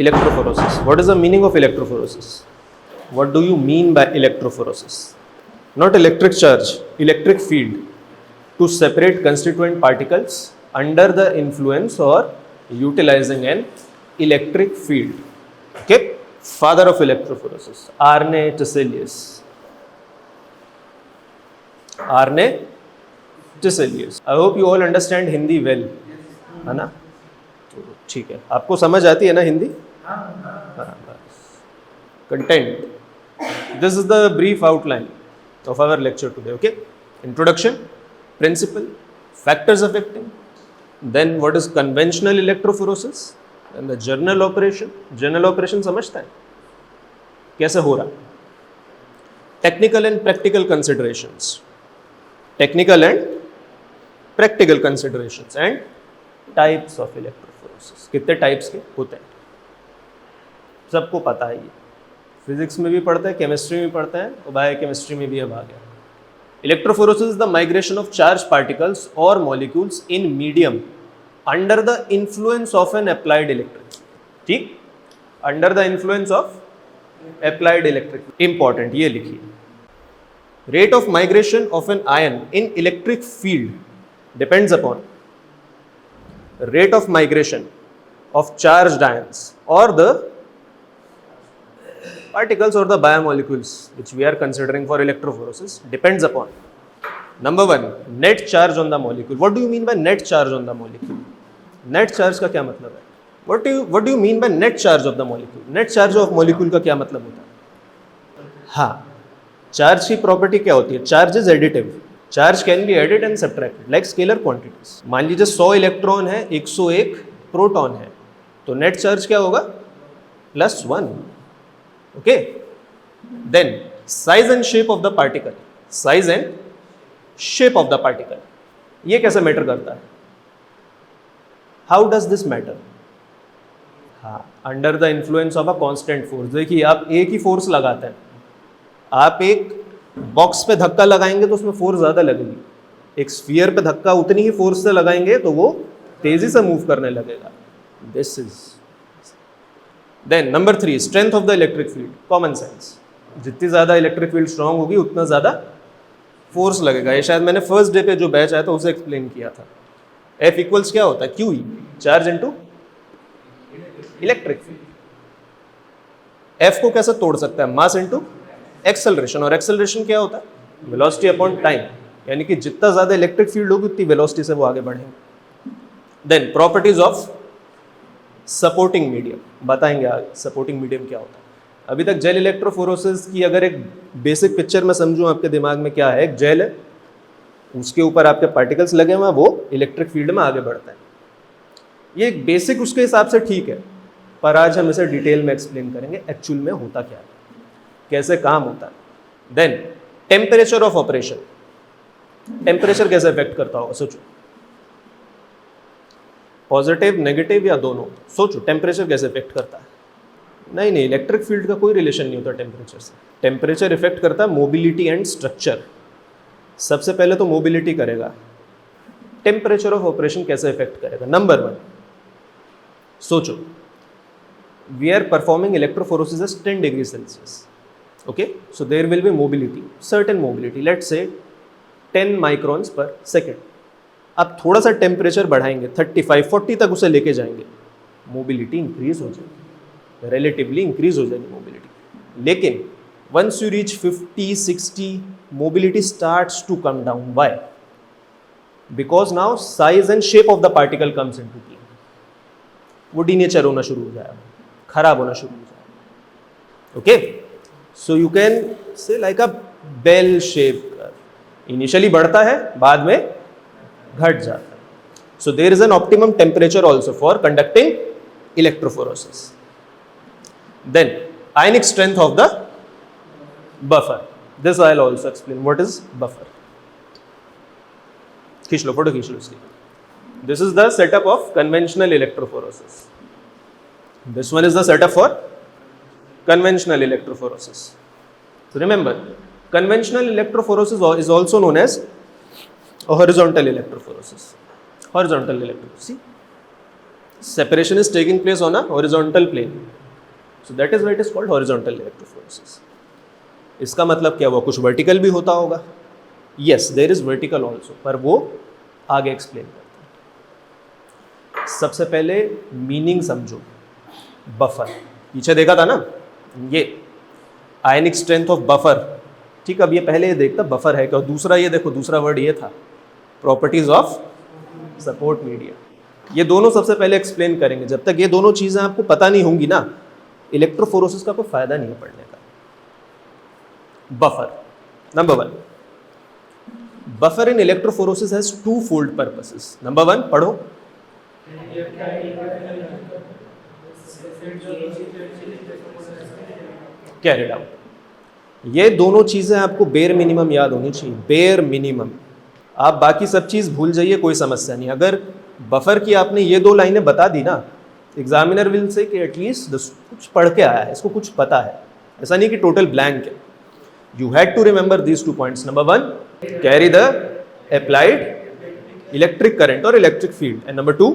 Electrophoresis. What is the meaning of electrophoresis? What do you mean by electrophoresis? Not electric charge, electric field to separate constituent particles under the influence or utilizing an electric field. Okay, father of electrophoresis, Arne Tiselius. Arne Tiselius. I hope you all understand Hindi well, है ना? ठीक है, आपको समझ आती है ना Hindi? Content. This is the brief outline of our lecture today. Okay, introduction, principle, factors affecting, then what is conventional electrophoresis, then the general operation. General operation समझता है कैसे हो रहा? Technical and practical considerations. Technical and practical considerations and types of electrophoresis. कितने types के होते हैं सबको पता है, ये फिजिक्स में भी पढ़ते हैं, केमिस्ट्री में पढ़ते हैं और बायोकेमिस्ट्री में भी अब आ गया. Electrophoresis is the migration of charged particles or molecules in medium under the influence of an applied electric field. ठीक, under the influence of applied electric field. Important, ये लिखिए. Rate of migration of an ion in electric field depends upon rate of migration of charged ions or the particles or the biomolecules which we are considering for electrophoresis depends upon, number one, net charge on the molecule. What do you mean by net charge on the molecule? Net charge का क्या मतलब है? What do you mean by net charge of the molecule? Net charge of molecule का क्या मतलब होता है? हाँ, चार्ज की प्रॉपर्टी क्या होती है? Charge is additive. Charge can be added and subtracted like scalar quantities. मान लीजिए 100 इलेक्ट्रॉन है, 101 प्रोटॉन है, तो नेट चार्ज क्या होगा? +1. Okay, then size and shape of the particle. Size and shape of the particle, ये कैसे मैटर करता है? How does this matter? हाँ, under the influence of a constant force. देखिए, आप एक ही फोर्स लगाते हैं, आप एक बॉक्स पे धक्का लगाएंगे तो उसमें फोर्स ज़्यादा लगेगी, एक स्फीयर पे धक्का उतनी ही फोर्स से लगाएंगे तो वो तेजी से मूव करने लगेगा. This is. Then number 3, strength of the electric field. Common sense, जितनी ज़्यादा इलेक्ट्रिक फील्ड स्ट्रांग होगी उतना ज़्यादा फोर्स लगेगा. ये शायद मैंने फर्स्ट डे पे जो बैच आया था उसे एक्सप्लेन किया था. F इक्वल्स क्या होता है? QE, charge into electric field. F को कैसे तोड़ सकता है? Mass into acceleration. और एक्सेलरेशन क्या होता है? Velocity upon time. यानी कि जितना ज्यादा इलेक्ट्रिक फील्ड होगी उतनी वेलोसिटी से वो आगे बढ़ेंगे. Then properties of supporting medium, बताएंगे आगे सपोर्टिंग मीडियम क्या होता है. अभी तक जेल इलेक्ट्रोफोरेसिस की अगर एक बेसिक पिक्चर में समझूं आपके दिमाग में क्या है, एक जेल है, उसके ऊपर आपके पार्टिकल्स लगे हुए हैं, वो इलेक्ट्रिक फील्ड में आगे बढ़ता है. ये एक बेसिक उसके हिसाब से ठीक है, पर आज हम इसे डिटेल में एक्सप्लेन करेंगे एक्चुअल में होता क्या है, कैसे काम होता है. Then temperature of operation. Temperature कैसे इफेक्ट करता होगा? सोचो, पॉजिटिव नेगेटिव या दोनों. सोचो टेम्परेचर कैसे इफेक्ट करता है. नहीं, इलेक्ट्रिक फील्ड का कोई रिलेशन नहीं होता टेम्परेचर से. टेम्परेचर इफेक्ट करता है मोबिलिटी एंड स्ट्रक्चर. सबसे पहले तो मोबिलिटी करेगा. टेम्परेचर ऑफ ऑपरेशन कैसे इफेक्ट करेगा? नंबर 1, सोचो, we are performing electrophoresis at 10 degrees Celsius. Okay, so there will be mobility, certain mobility, let's say 10 microns per second. अब थोड़ा सा टेम्परेचर बढ़ाएंगे, 35-40 तक उसे लेके जाएंगे, मोबिलिटी इंक्रीज हो जाएगी, रिलेटिवली इंक्रीज हो जाएगी मोबिलिटी. लेकिन once you reach 50-60, mobility starts to come down. Why? Because now size and shape of the particle comes into play. वो डीनेचर होना शुरू हो जाएगा, खराब होना शुरू हो जाएगा. Okay, so you can say like a bell shape. Initially बढ़ता है, बाद में घट जाता है. So there is an optimum temperature also for conducting electrophoresis. Then ionic strength of the buffer. This I will also explain what is buffer. खींच लो, photo खींच लो इसकी. This is the setup of conventional electrophoresis. This one is the setup for conventional electrophoresis. So remember, conventional electrophoresis is also known as a horizontal electrophoresis. Horizontal electrophoresis. See, Separation is taking place on a horizontal plane. So that is why it is called horizontal electrophoresis. इसका मतलब क्या हुआ, कुछ vertical भी होता होगा. Yes, there is vertical also, पर वो आगे एक्सप्लेन करते हैं. सबसे पहले मीनिंग समझो. बफर पीछे देखा था ना, ये आयनिक स्ट्रेंथ ऑफ बफर. ठीक, अब ये पहले ये देखता बफर है क्या, और दूसरा ये देखो, दूसरा वर्ड ये था प्रॉपर्टीज ऑफ सपोर्ट मीडिया. ये दोनों सबसे पहले एक्सप्लेन करेंगे. जब तक ये दोनों चीज़ें आपको पता नहीं होंगी ना, इलेक्ट्रोफोरोसिस का कोई फायदा नहीं है पढ़ने का. Buffer number 1. Buffer in electrophoresis has two fold purposes. Number 1 पढ़ो. Carried out. ये दोनों चीजें आपको बेयर मिनिमम याद होनी चाहिए. Bare minimum. आप बाकी सब चीज भूल जाइए, कोई समस्या नहीं. अगर बफर की आपने ये 2 लाइनें बता दी ना, एग्जामिनर विल से कि एटलीस्ट कुछ पढ़ के आया है, इसको कुछ पता है. ऐसा नहीं कि टोटल ब्लैंक है. You had to remember these 2 points. Number 1, carry the applied electric current और electric field. And number 2,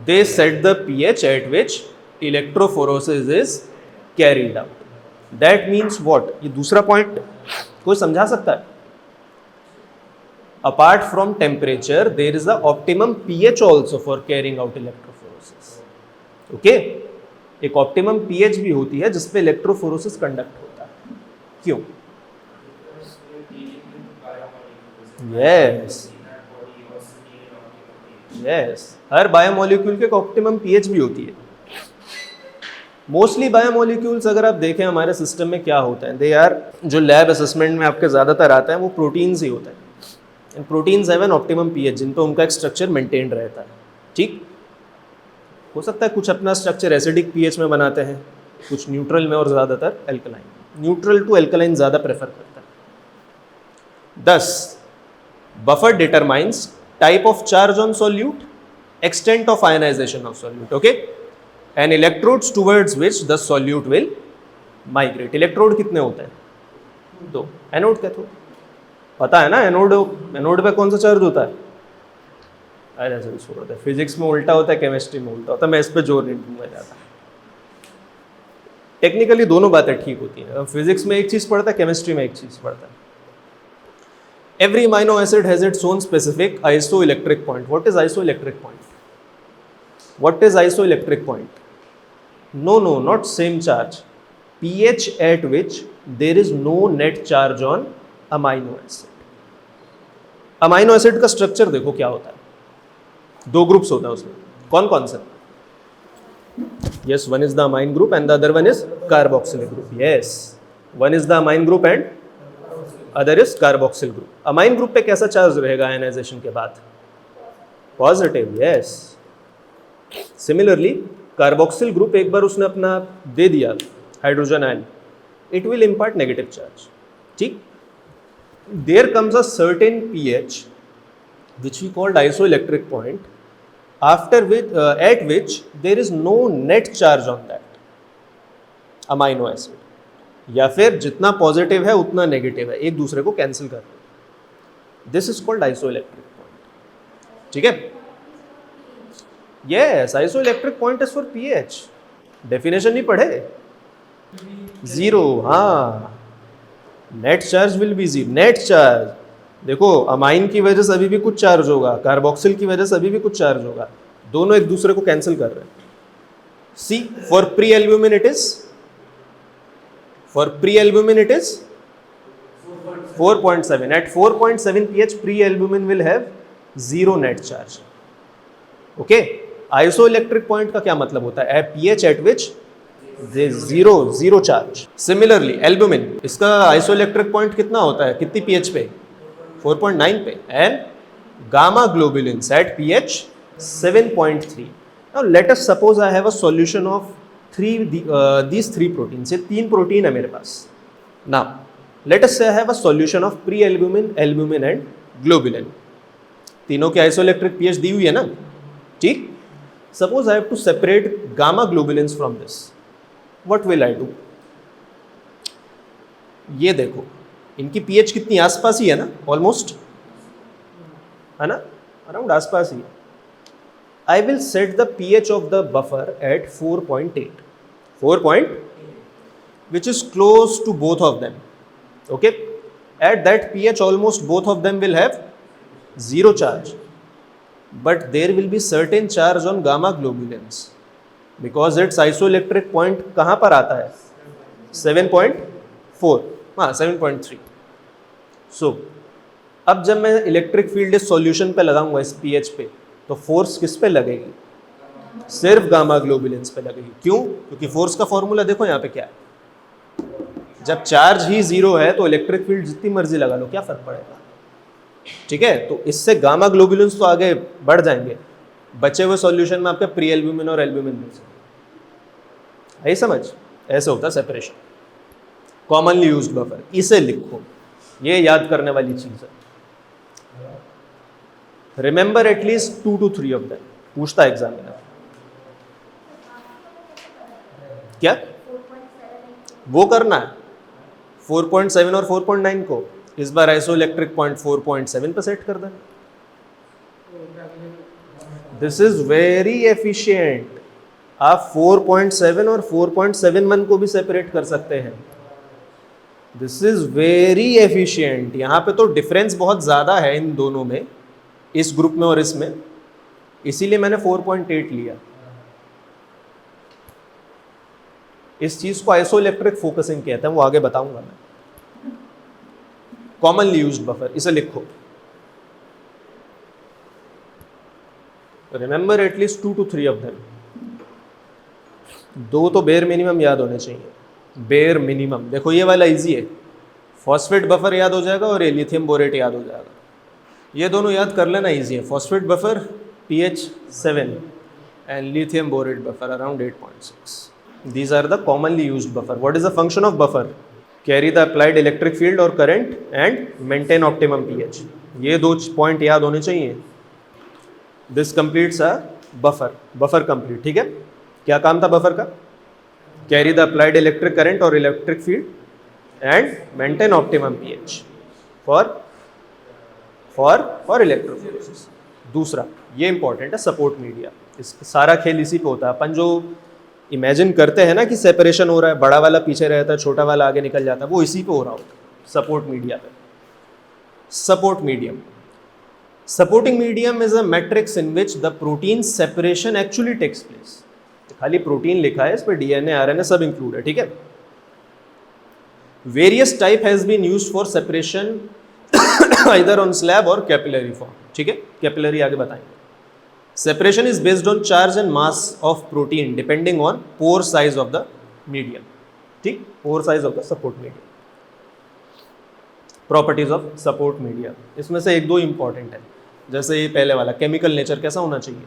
they set the pH at which electrophoresis is carried out. That means what? ये दूसरा point कोई समझा सकता है? Apart from temperature, there is the optimum pH also for carrying out electrophoresis. Okay? एक optimum pH भी होती है जिसपे इलेक्ट्रोफोरोसिस कंडक्ट होता है. क्यों? Yes. यस, हर बायोमोलिक्यूल के ऑप्टिमम पीएच भी होती है. मोस्टली बायोमोलिक्यूल्स अगर आप देखें हमारे सिस्टम में क्या होता है, दे आर, जो लैब असेसमेंट में आपके ज़्यादातर आता है वो प्रोटीन्स ही होता है. And proteins have an optimum pH जिन पे उनका एक स्ट्रक्चर मेंटेन रहता है. ठीक, हो सकता है कुछ अपना स्ट्रक्चर एसिडिक पीएच में बनाते हैं, कुछ न्यूट्रल में, और ज़्यादातर एल्कलाइन. न्यूट्रल टू एल्कलाइन ज़्यादा प्रेफर करता है. 10. Buffer determines type of charge on solute, extent of ionization of solute, okay, and electrodes towards which the solute will migrate. Electrode कितने होते हैं? 2. एनोड क्या थो पता है ना? एनोड पे कौन सा चार्ज होता है? अरे ऐसे छोड़ दे, फिजिक्स में उल्टा होता है, केमिस्ट्री में उल्टा होता है. मैं इस पे जोर नहीं दूंगा ज़्यादा. टेक्निकली दोनों बातें ठीक होती हैं. फिजिक्स में एक चीज़ पढ़ता है, केमिस्ट्री में एक चीज़ पढ़ता है. Every amino acid has its own specific isoelectric point. What is isoelectric point? What is isoelectric point? No, not same charge. pH at which there is no net charge on amino acid. Amino acid का structure देखो क्या होता है. 2 groups होता है उसमें. कौन कौन से? Yes, one is the amine group and the other one is carboxyl group. Yes, one is the amine group and other is carboxyl group. Amine group पे कैसा चार्ज रहेगा आयनाइजेशन के बाद? Positive. Yes. Similarly carboxyl group एक बार उसने अपना दे दिया hydrogen ion, it will impart negative charge. ठीक, there comes a certain pH which we called isoelectric point after which at which there is no net charge on that amino acid, या फिर जितना पॉजिटिव है उतना negative है, एक दूसरे को कैंसिल कर रहे हैं. This is called isoelectric point. ठीक है. Yes, isoelectric point is for pH. Definition नहीं पढ़े? 0. हाँ, net charge will be 0. Net charge देखो, अमाइन की वजह से अभी भी कुछ चार्ज होगा, कार्बोक्सिल की वजह से अभी भी कुछ चार्ज होगा, दोनों एक दूसरे को कैंसिल कर रहे हैं. See, for prealbumin it is, for pre-albumin it is 4.7. At 4.7 pH pre-albumin will have 0 net charge. Okay, isoelectric point का क्या मतलब होता है? pH at which there is zero charge. Similarly albumin, इसका isoelectric point कितना होता है, कितनी pH पे? 4.9 पे. and gamma globulins at pH 7.3. now let us suppose I have a solution of these 3 proteins. ये 3 प्रोटीन है मेरे पास. Now let us say I have a solution of pre-albumin, albumin and globulin. तीनों की isoelectric pH दी हुई है ना. ठीक, suppose I have to separate gamma globulins from this. What will I do? ये देखो, इनकी पीएच कितनी आसपास ही है ना, ऑलमोस्ट है ना, अराउंड आसपास ही है. I will set the pH of the buffer at 4.8, 4 which is close to both of them. Okay, at that pH almost both of them will have zero charge, but there will be certain charge on gamma globulins because its isoelectric point कहाँ पर आता है? 7.4, हाँ 7.3. So अब जब मैं electric field इस solution पे लगाऊंगा इस पीएच पे, तो फोर्स किस पे लगेगी? सिर्फ गामा ग्लोबुलिन्स पे लगेगी. क्यों? क्योंकि फोर्स का फॉर्मूला देखो यहाँ पे क्या है. जब चार्ज ही जीरो है तो इलेक्ट्रिक फील्ड जितनी मर्जी लगा लो, क्या फर्क पड़ेगा? ठीक है, तो इससे गामा ग्लोबुलिन्स तो आगे बढ़ जाएंगे, बचे हुए सॉल्यूशन में आपके प्री एल्ब्यूमिन और एल्ब्यूमिन मिल जाएंगे. यही समझ, ऐसे होता है सेपरेशन. कॉमनली यूज्ड बफर, इसे लिखो, ये याद करने वाली चीज है. Remember at least 2 to 3 of them. पूछता एग्जामिनर. क्या वो करना है? 4.7 और 4.9 को इस बार आइसोइलेक्ट्रिक पॉइंट 4.7 पर सेट कर देना. This is very efficient. आप 4.7 और 4.71 को भी सेपरेट कर सकते हैं. This is very efficient. यहाँ पे तो डिफरेंस बहुत ज़्यादा है इन दोनों में, इस ग्रुप में और इसमें, इसीलिए मैंने 4.8 लिया. इस चीज़ को आइसोइलेक्ट्रिक फोकसिंग कहते हैं, वो आगे बताऊंगा मैं. कॉमनली यूज्ड बफर, इसे लिखो. Remember at least 2 to 3 of them. 2 तो बेयर मिनिमम याद होने चाहिए. बेयर मिनिमम देखो, ये वाला इजी है. फॉस्फेट बफर याद हो जाएगा और ये लिथियम बोरेट याद हो जाएगा. ये दोनों याद कर लेना, इजी है. Phosphate buffer pH 7 and lithium borate buffer around 8.6. These are the commonly used buffer. What is the function of buffer? Carry the applied electric field or current and maintain optimum pH. ये दो point याद होने चाहिए. This completes a buffer. Buffer complete. ठीक है, क्या काम था बफर का? Carry the applied electric current or electric field and maintain optimum pH for electrophoresis. दूसरा, ये इंपॉर्टेंट है, सपोर्ट मीडिया. इस सारा खेल इसी पे होता है. अपन जो इमेजिन करते हैं ना कि सेपरेशन हो रहा है, बड़ा वाला पीछे रहता है, छोटा वाला आगे निकल जाता है, वो इसी पे हो रहा होता है, सपोर्ट मीडिया पे. Support medium. Supporting medium is a matrix in which the protein separation actually takes place. खाली प्रोटीन लिखा है, इस पर डीएनए आरएनए सब इंक्लूड है. ठीक है. Various type has been used for separation either on slab और कैपिलरी फॉर्म. ठीक है, कैपिलरी आगे बताएंगे. Separation is based on charge and mass of protein depending on pore size of the medium. ठीक, pore size of the support medium. Properties of support media, इसमें से एक दो इंपॉर्टेंट है. जैसे ये पहले वाला, केमिकल नेचर कैसा होना चाहिए?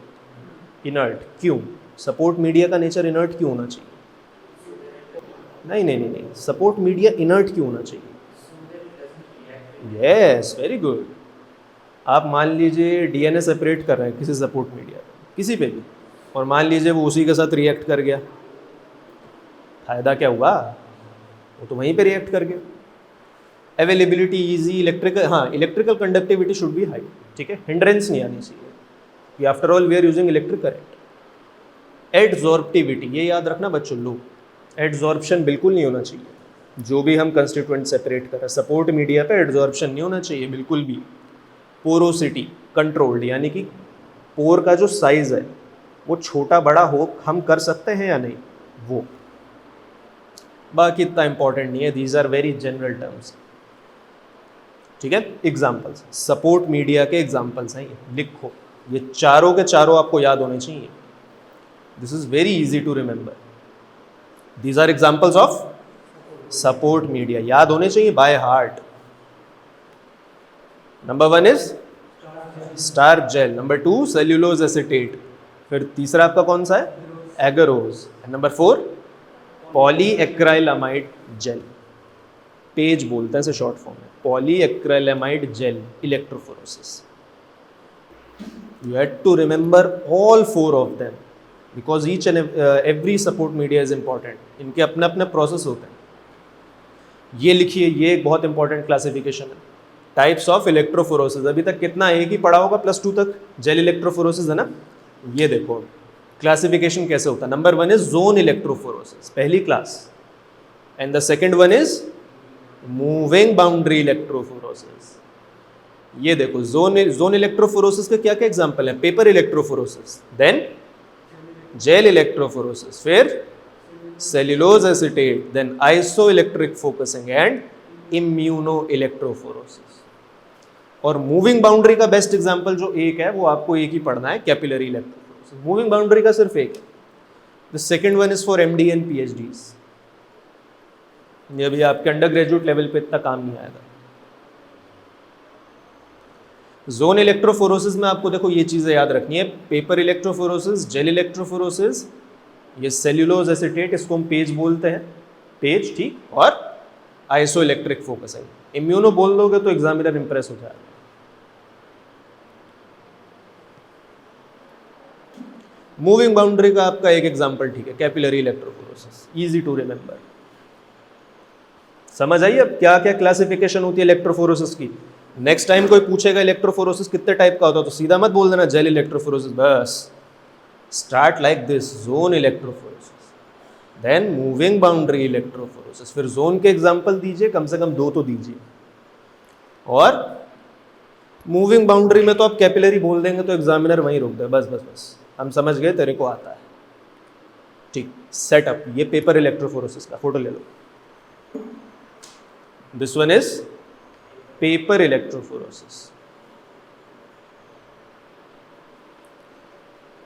इनर्ट. क्यों? सपोर्ट मीडिया का नेचर इनर्ट क्यों होना चाहिए? नहीं, सपोर्ट मीडिया इनर्ट क्यों होना चाहिए? Yes, very good. आप मान लीजिए डीएनए सेपरेट कर रहे हैं किसी सपोर्ट मीडिया किसी पे भी, और मान लीजिए वो उसी के साथ रिएक्ट कर गया, फायदा क्या हुआ? वो तो वहीं पे रिएक्ट कर गया. Availability easy. इलेक्ट्रिकल, हाँ, electrical conductivity should be high. ठीक है, हिंड्रेंस नहीं आनी चाहिए कि after all we are using electric current. Adsorptivity, ये याद रखना बच्चों, लो एडजॉर्प्शन बिल्कुल नहीं होना चाहिए. जो भी हम कंस्टिट्यूएंट सेपरेट कर रहे हैं सपोर्ट मीडिया पे, एडजॉर्प्शन नहीं होना चाहिए बिल्कुल भी. पोरोसिटी कंट्रोल्ड, यानी कि पोर का जो साइज है वो छोटा बड़ा हो, हम कर सकते हैं या नहीं, वो बाकी इतना इंपॉर्टेंट नहीं है. These are very general terms. ठीक है. एग्जाम्पल्स, सपोर्ट मीडिया के एग्जाम्पल्स हैं, ये लिखो. ये चारों के चारों आपको याद होने चाहिए. This is very easy to remember. These are examples of support media, याद होने चाहिए by heart. Number 1 is starch gel, number 2 cellulose acetate, फिर तीसरा आपका कौन सा है? Agarose, number 4 polyacrylamide gel. PAGE बोलते हैं इसे शॉर्ट फॉर्म में, polyacrylamide gel electrophoresis. You had to remember all 4 of them because each and every support media is important. इनके अपने अपने प्रोसेस होते हैं. ये लिखिए, ये एक बहुत इंपॉर्टेंट क्लासिफिकेशन है. Types of electrophoresis. अभी तक कितना, एक ही पढ़ा होगा +2 तक, जेल इलेक्ट्रोफोरोसिस है ना. ये देखो क्लासिफिकेशन कैसे होता है. नंबर 1 इज जोन इलेक्ट्रोफोरोसिस, पहली class, and the second one is moving boundary electrophoresis. ये देखो जोन इलेक्ट्रोफोरोसिस के क्या क्या एग्जांपल है? Paper electrophoresis, then gel electrophoresis, फिर cellulose acetate, then isoelectric focusing and immunoelectrophoresis. और मूविंग बाउंड्री का बेस्ट एग्जांपल जो एक है वो आपको एक ही पढ़ना है, कैपिलरी इलेक्ट्रोफोरोसिस. मूविंग बाउंड्री का सिर्फ एक है. The second one is for MD and PhDs. ये भी आपके अंडर ग्रेजुएट लेवल पे इतना काम नहीं आएगा. जोन इलेक्ट्रोफोरोसिस में आपको देखो ये चीजें याद रखनी है. पेपर इलेक्ट्रोफोरोसिस, जेल इलेक्ट्रोफोरोसिस, ये सेल्यूलोज एसिटेट, इसको हम पेज बोलते हैं, पेज, ठीक, और आइसो इलेक्ट्रिक फोकसिंग. इम्यूनो बोल दोगे तो एग्जामिनर इंप्रेस हो जाएगा. मूविंग बाउंड्री का आपका एक एग्जांपल, ठीक है, capillary electrophoresis, easy to remember. समझ आई अब क्या क्या क्लासिफिकेशन होती है इलेक्ट्रोफोरोसिस की. नेक्स्ट टाइम कोई पूछेगा इलेक्ट्रोफोरोसिस कितने टाइप का होता है तो सीधा मत बोल देना जेल इलेक्ट्रोफोरोसिस, बस start like this, zone electrophoresis, then moving boundary electrophoresis, फिर जोन के एग्जांपल दीजिए, कम से कम 2 तो दीजिए. और मूविंग बाउंड्री में तो आप कैपिलरी बोल देंगे तो एग्जामिनर वहीं रोक दे, बस बस बस हम समझ गए, तेरे को आता है, ठीक. सेटअप, ये पेपर इलेक्ट्रोफोरोसिस का फोटो ले लो. This one is paper electrophoresis.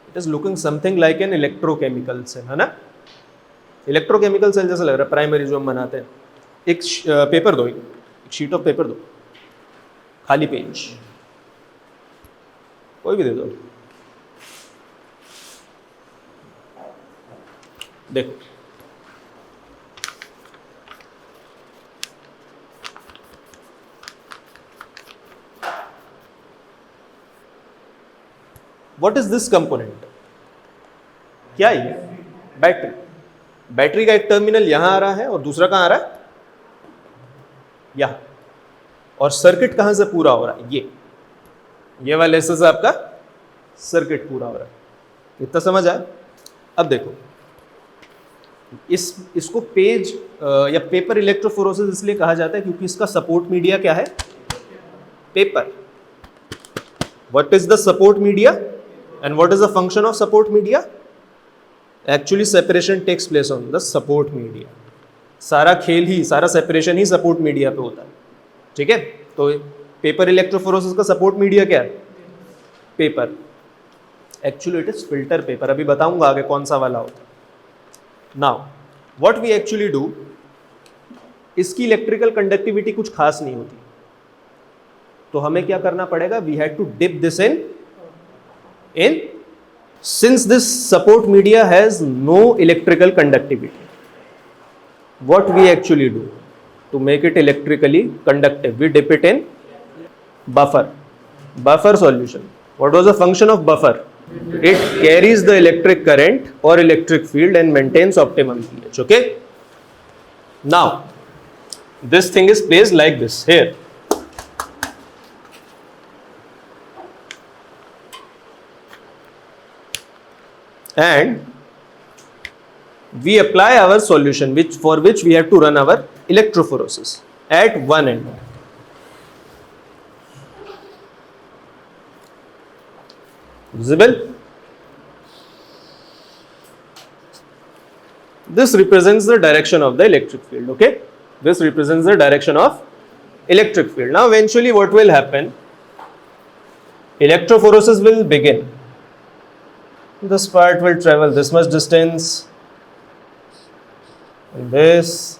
It is looking something like an electrochemical cell, है ना. इलेक्ट्रोकेमिकल सेल जैसा लग रहा है, प्राइमरी जो हम बनाते हैं. एक पेपर दो, एक शीट ऑफ पेपर दो, खाली पेज, कोई भी दे दो. देखो व्हाट इज दिस कंपोनेंट? क्या ये? बैटरी. बैटरी का एक टर्मिनल यहां आ रहा है और दूसरा कहां आ रहा है? यहां. और सर्किट कहां से पूरा हो रहा है? ये वाले हिस्से से आपका सर्किट पूरा हो रहा है. इतना समझ आया? अब देखो इसको पेज या पेपर इलेक्ट्रोफोरोसिस इसलिए कहा जाता है क्योंकि इसका सपोर्ट मीडिया क्या है? Paper. What is the support media and what is the function of support media? Actually separation takes place on the support media. सारा खेल ही, सारा सेपरेशन ही सपोर्ट मीडिया पे होता है, ठीक है. तो पेपर इलेक्ट्रोफोरोसिस का सपोर्ट मीडिया क्या है? Paper. Actually it is filter paper, अभी बताऊंगा आगे कौन सा वाला होता है. Now what we actually do, इसकी इलेक्ट्रिकल कंडक्टिविटी कुछ खास नहीं होती, तो हमें क्या करना पड़ेगा? We had to dip this in since this support media has no electrical conductivity, what we actually do to make it electrically conductive? We dip it in buffer solution. What was the function of buffer? It carries the electric current or electric field and maintains optimum pH. Okay, now this thing is placed like this here. And we apply our solution for which we have to run our electrophoresis at one end. Visible? This represents the direction of the electric field. Okay, this represents the direction of electric field. Now eventually what will happen? Electrophoresis will begin. This part will travel this much distance, and this,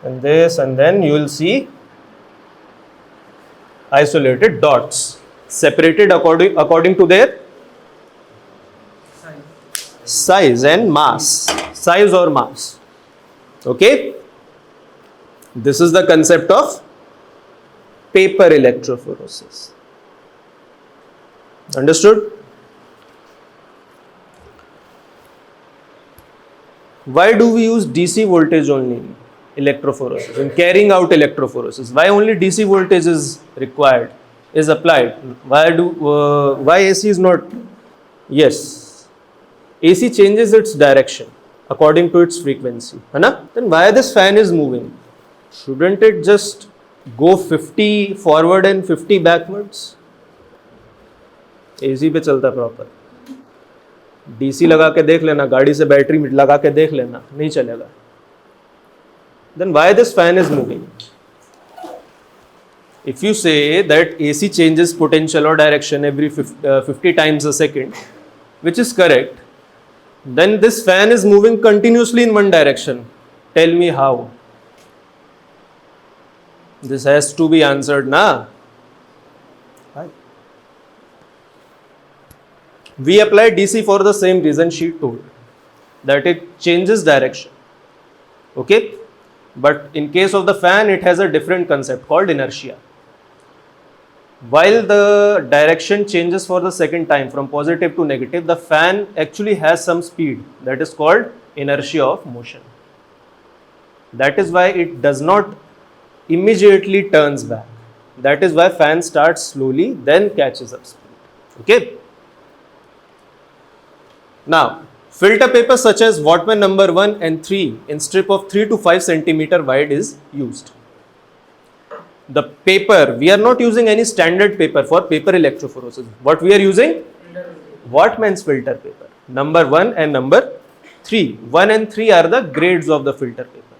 and this, and then you will see isolated dots separated according to their size and mass, size or mass. Okay, this is the concept of paper electrophoresis. Understood? Why do we use DC voltage only in electrophoresis, in carrying out electrophoresis? Why only DC voltage is required? is applied. Why AC is not? Yes, AC changes its direction according to its frequency, है ना? Then why this fan is moving? Shouldn't it just go 50 forward and 50 backwards? AC पे चलता proper. DC लगा के देख लेना, गाड़ी से बैटरी लगा के देख लेना, नहीं चलेगा. Then why this fan is moving? If you say that AC changes potential or direction every 50 times a second, which is correct, then this fan is moving continuously in one direction. Tell me how. This has to be answered, na? We apply DC for the same reason she told, that it changes direction. Okay? But in case of the fan, it has a different concept called inertia. While the direction changes for the second time from positive to negative, the fan actually has some speed that is called inertia of motion. That is why it does not immediately turns back. That is why fan starts slowly, then catches up speed. Okay? Now, filter paper such as Wattman number 1 and 3 in strip of 3 to 5 centimeter wide is used. The paper, we are not using any standard paper for paper electrophoresis. What we are using? Wattman's filter paper. Number 1 and number 3. 1 and 3 are the grades of the filter paper.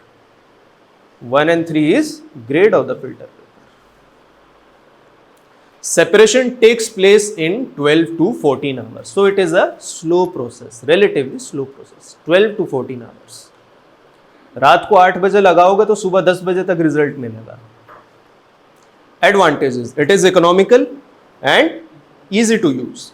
1 and 3 is grade of the filter paper. Separation takes place in 12 to 14 hours. So it is a slow process, relatively slow process. 12 to 14 hours. रात को 8 बजे लगाओगे तो सुबह 10 बजे तक result मिलेगा. Advantages: it is economical and easy to use.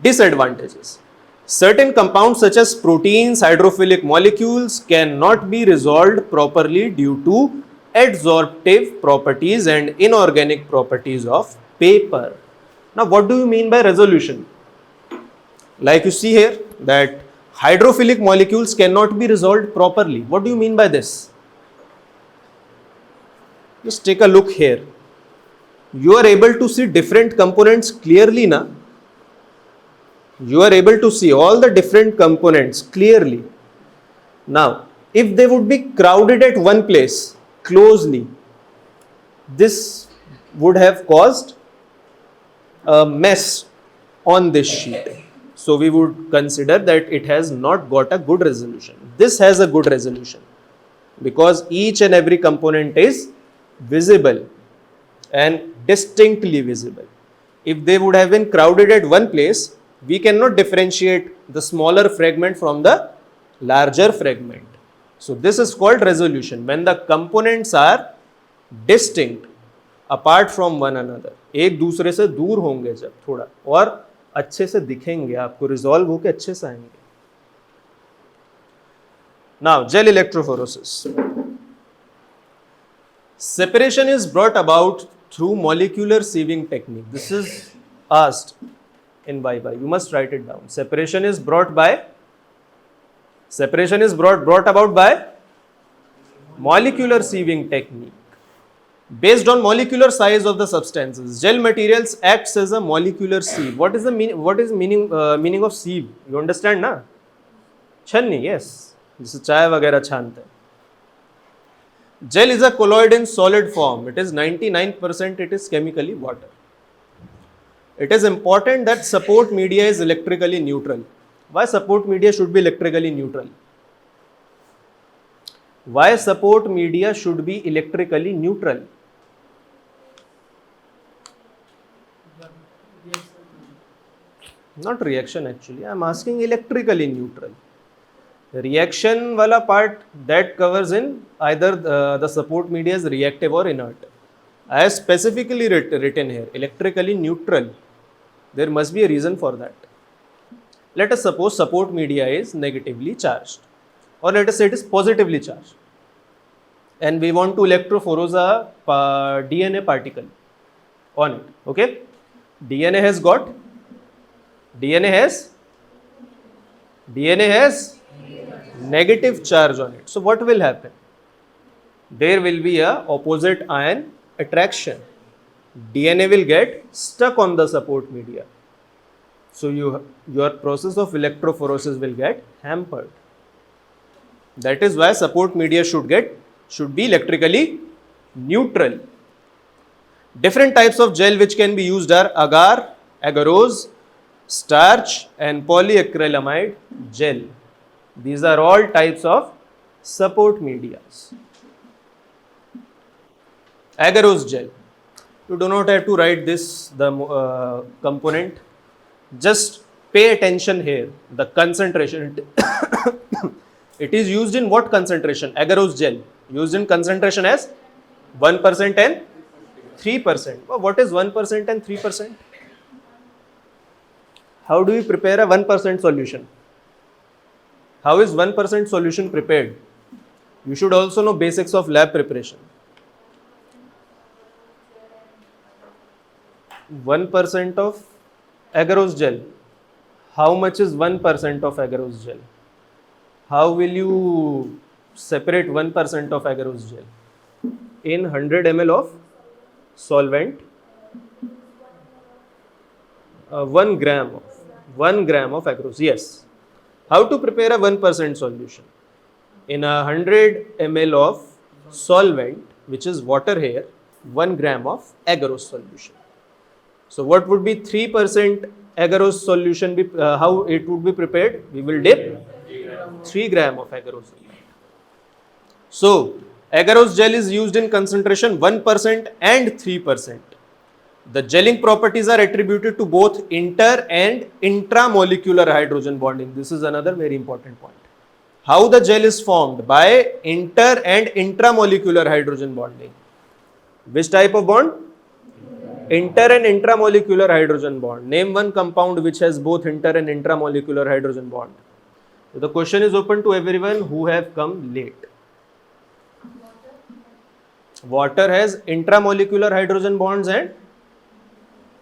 Disadvantages: certain compounds such as proteins, hydrophilic molecules cannot be resolved properly due to adsorptive properties and inorganic properties of paper. Now, what do you mean by resolution? Like you see here that hydrophilic molecules cannot be resolved properly. What do you mean by this? Just take a look here. You are able to see different components clearly, na? You are able to see all the different components clearly. Now, if they would be crowded at one place closely, this would have caused a mess on this sheet. So we would consider that it has not got a good resolution. This has a good resolution because each and every component is visible and distinctly visible. If they would have been crowded at one place, we cannot differentiate the smaller fragment from the larger fragment. So this is called resolution. When the components are distinct apart from one another, एक दूसरे से दूर होंगे जब थोड़ा और अच्छे से दिखेंगे, आपको रिजॉल्व होके अच्छे से आएंगे. Now, gel electrophoresis. Separation is brought about through molecular sieving technique. This is asked in Viva. You must write it down. Separation is brought about by molecular sieving technique. Based on molecular size of the substances, gel materials acts as a molecular sieve. What is the meaning of sieve? You understand, na? Channi, yes. जैसे चाय वगैरह छानते हैं. Gel is a colloid in solid form. It is 99%. It is chemically water. It is important that support media is electrically neutral. Why support media should be electrically neutral? Why support media should be electrically neutral? Not reaction actually. I am asking electrically neutral. Reaction wala part that covers in either the support media is reactive or inert. I have specifically written here electrically neutral. There must be a reason for that. Let us suppose support media is negatively charged, or let us say it is positively charged, and we want to electrophorose a DNA particle on it. Okay, DNA has negative charge on it. So what will happen? There will be a opposite ion attraction. DNA will get stuck on the support media. So your process of electrophoresis will get hampered. That is why support media should be electrically neutral. Different types of gel which can be used are agar, agarose, starch and polyacrylamide gel. These are all types of support medias. Agarose gel. You do not have to write this, the component. Just pay attention here. The concentration. It is used in what concentration? Agarose gel. Used in concentration as 1% and 3%. Well, what is 1% and 3%? How do we prepare a 1% solution? How is 1% solution prepared? You should also know basics of lab preparation. 1% of agarose gel. How much is 1% of agarose gel? How will you separate 1% of agarose gel? In 100 ml of solvent, 1 gram of agarose. Yes. How to prepare a 1% solution? In 100 ml of solvent, which is water here, 1 gram of agarose solution. So what would be 3% agarose solution? How it would be prepared? We will dip 3 gram of agarose. So agarose gel is used in concentration 1% and 3%. The gelling properties are attributed to both inter and intramolecular hydrogen bonding. This is another very important point. How the gel is formed? By inter and intramolecular hydrogen bonding. Which type of bond? Inter and intramolecular hydrogen bond. Name one compound which has both inter and intramolecular hydrogen bond. So the question is open to everyone who have come late. Water has intramolecular hydrogen bonds and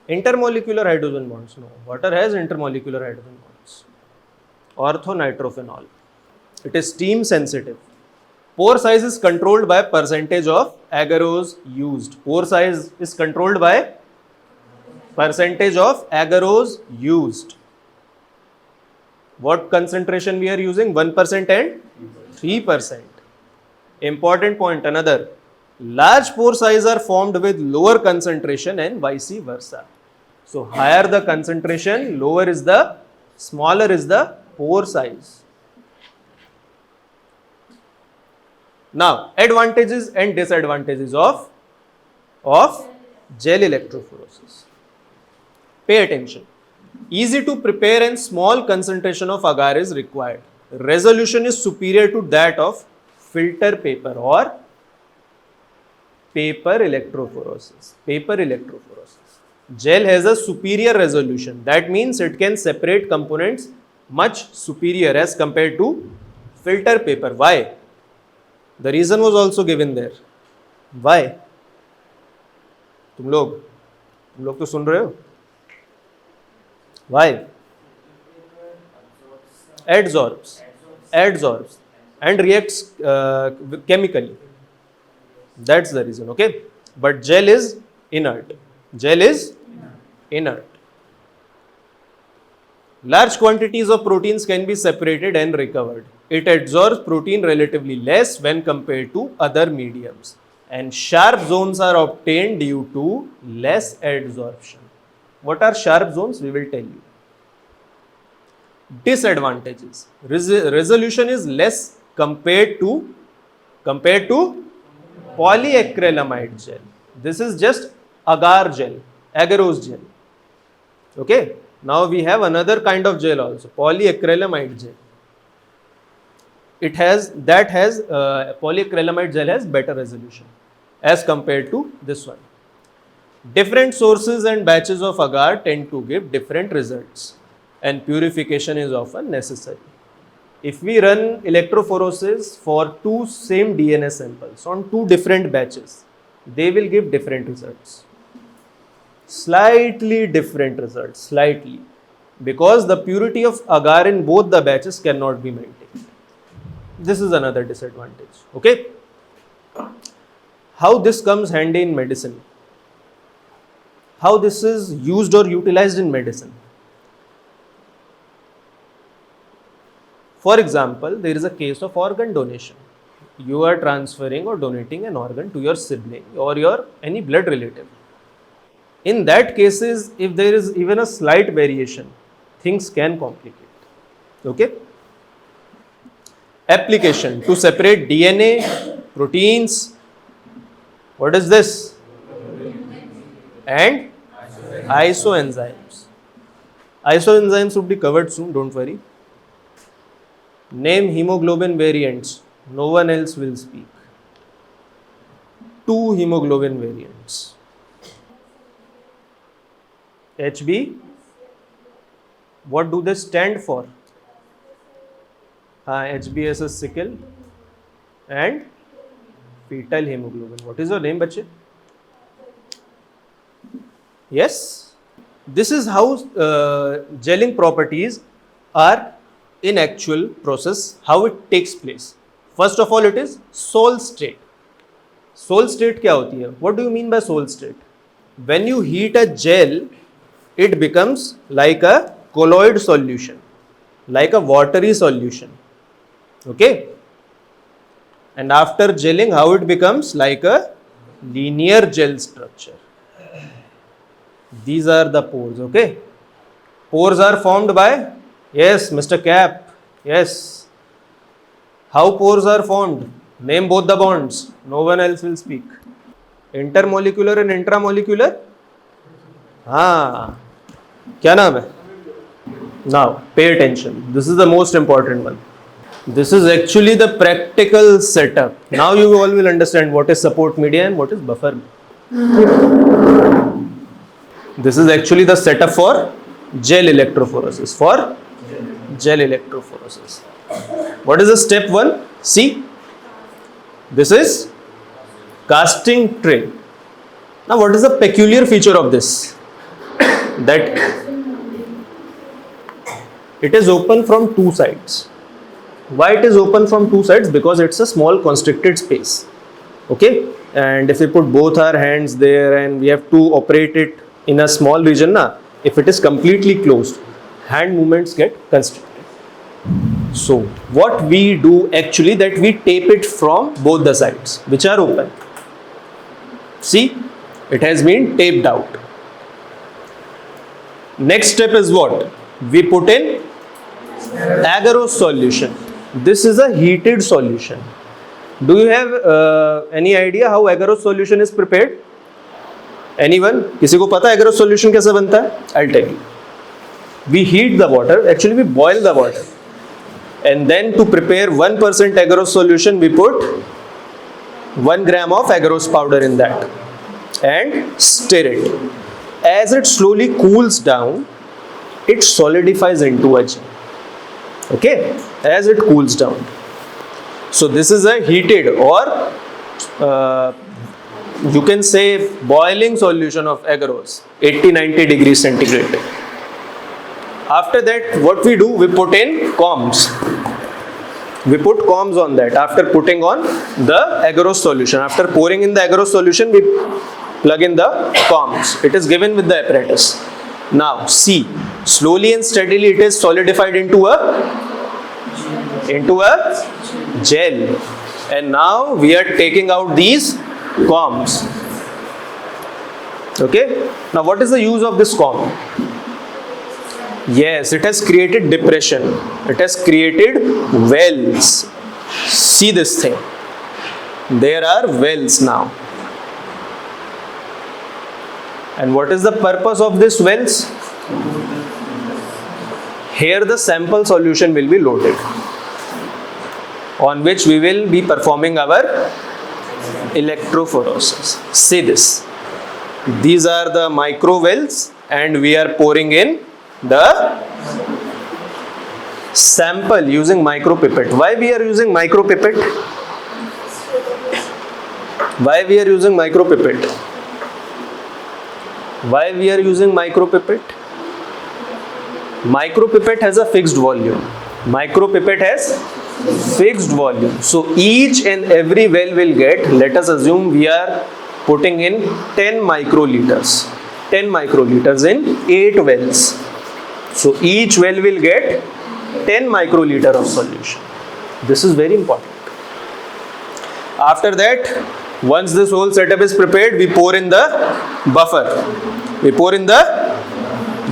intermolecular hydrogen bonds. No, water has intermolecular hydrogen bonds. Orthonitrophenol. It is steam sensitive. Pore size is controlled by percentage of agarose used. Pore size is controlled by percentage of agarose used. What concentration we are using? 1% and 3%. Important point, another. Large pore size are formed with lower concentration and vice versa. So higher the concentration, smaller is the pore size. Now, advantages and disadvantages of gel electrophoresis. Pay attention. Easy to prepare and small concentration of agar is required. Resolution is superior to that of filter paper or paper electrophoresis. Gel has a superior resolution. That means it can separate components much superior as compared to filter paper. Why? The reason was also given there. Why? तुम लोग तो सुन रहे हो? Why? Adsorbs and reacts chemically. That's the reason, okay? But gel is inert. Large quantities of proteins can be separated and recovered. It absorbs protein relatively less when compared to other mediums. And sharp zones are obtained due to less adsorption. What are sharp zones? We will tell you. Disadvantages. Resolution is less compared to polyacrylamide gel. This is just agarose gel. Okay. Now we have another kind of gel also, polyacrylamide gel. Polyacrylamide gel has better resolution as compared to this one. Different sources and batches of agar tend to give different results, and purification is often necessary. If we run electrophoresis for two same DNA samples on two different batches, they will give different results. Slightly different results, because the purity of agar in both the batches cannot be maintained. This is another disadvantage. Okay. How this comes handy in medicine? how this is used or utilized in medicine. For example, there is a case of organ donation. You are transferring or donating an organ to your sibling or your any blood relative. In that cases, if there is even a slight variation, things can complicate. Okay? Application to separate DNA, proteins. What is this? And isoenzymes. Isoenzymes would be covered soon, don't worry. Name hemoglobin variants. No one else will speak. 2 hemoglobin variants. HB. What do they stand for? HBS is sickle and fetal hemoglobin. What is your name, bache? Yes. This is how gelling properties are in actual process, how it takes place. First of all, it is Sol state. Sol state क्या होती है? What do you mean by Sol state? When you heat a gel, it becomes like a colloid solution, like a watery solution. Okay? And after gelling, how it becomes? Like a linear gel structure. These are the pores. Okay? Pores are formed by, yes, Mr. Cap. Yes. How pores are formed? Name both the bonds. No one else will speak. Intermolecular and intramolecular. क्या नाम है? Now, pay attention. This is the most important one. This is actually the practical setup. Now you all will understand what is support media and what is buffer. This is actually the setup for gel electrophoresis. What is the step 1? See, this is casting tray. Now what is the peculiar feature of this? That it is open from 2 sides. Why it is open from 2 sides? Because it's a small constricted space. Okay? And if we put both our hands there and we have to operate it in a small region, if it is completely closed, hand movements get constricted. So what we do actually, that we tape it from both the sides which are open. See, it has been taped out. Next step is what? We put in agarose solution. This is a heated solution. Do you have any idea how agarose solution is prepared? Anyone? किसी को पता है agarose solution कैसे बनता है? I'll tell you. We heat the water. Actually, we boil the water. And then to prepare 1% agarose solution, we put 1 gram of agarose powder in that and stir it. As it slowly cools down, it solidifies into a gel. Okay? As it cools down. So this is a heated or you can say boiling solution of agarose, 80-90 degrees centigrade. After that, what we do, we put in combs. We put combs on that after putting on the agarose solution. After pouring in the agarose solution, we plug in the combs. It is given with the apparatus. Now see, slowly and steadily it is solidified into a gel. And now we are taking out these combs. Okay? Now what is the use of this comb? Yes, it has created depression. It has created wells. See this thing. There are wells now. And what is the purpose of this wells? Here the sample solution will be loaded, on which we will be performing our electrophoresis. See this. These are the micro wells and we are pouring in the sample using micropipette. Why we are using micropipette? Why we are using micropipette? Why we are using micropipette? Micropipette has a fixed volume. Micropipette has fixed volume. So each and every well will get, let us assume we are putting in 10 microliters. 10 microliters in 8 wells. So each well will get 10 microliter of solution. This is very important. After that, once this whole setup is prepared, we pour in the buffer. We pour in the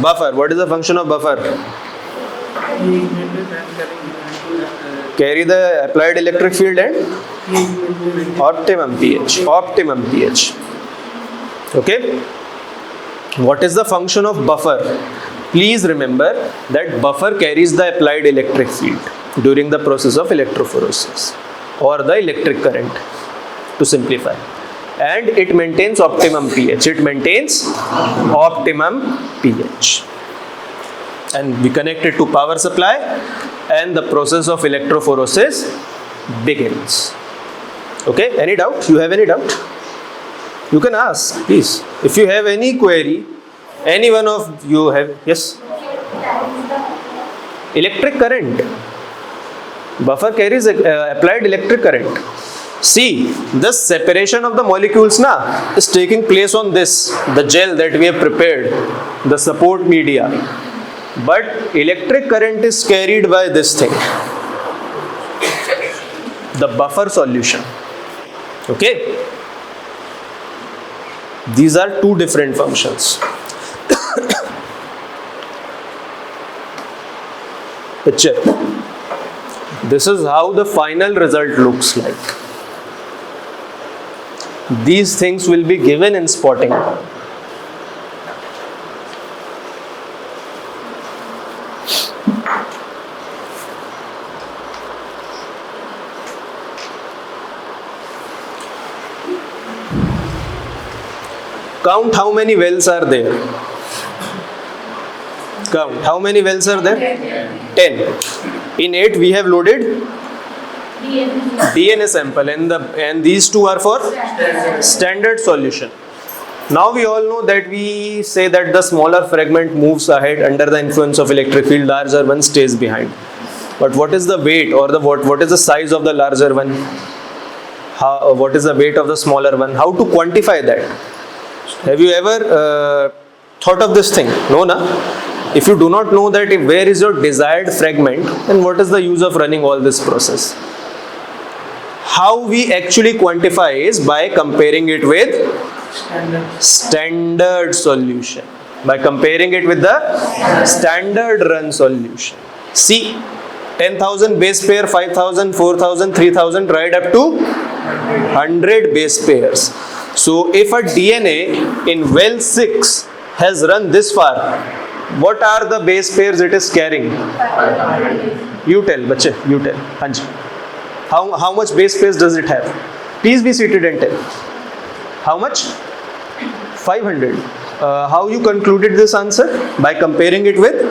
buffer. What is the function of buffer? Carry the applied electric field and optimum pH. Optimum pH. Okay. What is the function of buffer? Please remember that buffer carries the applied electric field during the process of electrophoresis or the electric current, to simplify, and it maintains optimum pH. It maintains optimum pH, and we connect it to power supply, and the process of electrophoresis begins. Okay, any doubt? You have any doubt? You can ask, please. If you have any query, any one of you have, yes? Electric current. Buffer carries applied electric current. See, the separation of the molecules is taking place on this, the gel that we have prepared, the support media. But electric current is carried by this thing, the buffer solution. Okay? These are two different functions. Picture. This is how the final result looks like. These things will be given in spotting. Count how many wells are there. Count how many wells are there? 10. In 8 we have loaded DNA sample, and these two are for standard solution. Now we all know that we say that the smaller fragment moves ahead under the influence of electric field, larger one stays behind. But what is the weight, or what is the size of the larger one? What is the weight of the smaller one? How to quantify that? Have you ever thought of this thing? No, na? If you do not know that, where is your desired fragment, then what is the use of running all this process? How we actually quantify is by comparing it with standard solution. By comparing it with the standard run solution. See, 10,000 base pair, 5,000, 4,000, 3,000, right up to 100 base pairs. So if a DNA in well 6 has run this far, what are the base pairs it is carrying? You tell, bache, you tell. Hanji. How much base pairs does it have? Please be seated and tell. How much? 500. How you concluded this answer? By comparing it with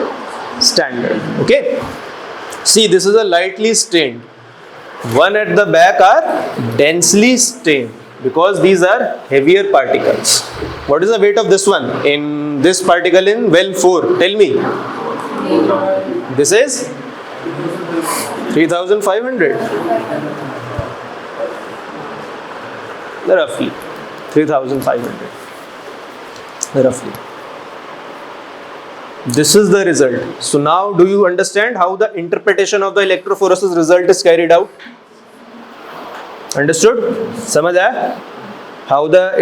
standard. Okay. See, this is a lightly stained. One at the back are densely stained, because these are heavier particles. What is the weight of this one? In this particle in well 4, tell me. This is 3,500. Roughly. 3,500. Roughly. This is the result. So now do you understand how the interpretation of the electrophoresis result is carried out? Understood? Samajh aaya? How the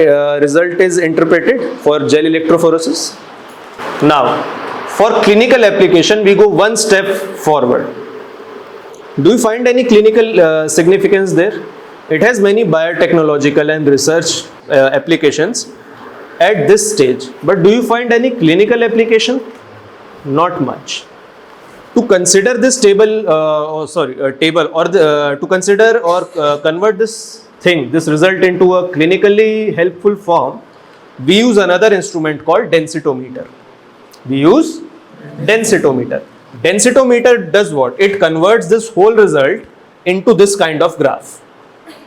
result is interpreted for gel electrophoresis? Now, for clinical application, we go one step forward. Do you find any clinical significance there? It has many biotechnological and research applications at this stage. But do you find any clinical application? Not much. To consider this table, to consider or convert this result into a clinically helpful form, we use another instrument called densitometer. We use densitometer. Densitometer does what? It converts this whole result into this kind of graph.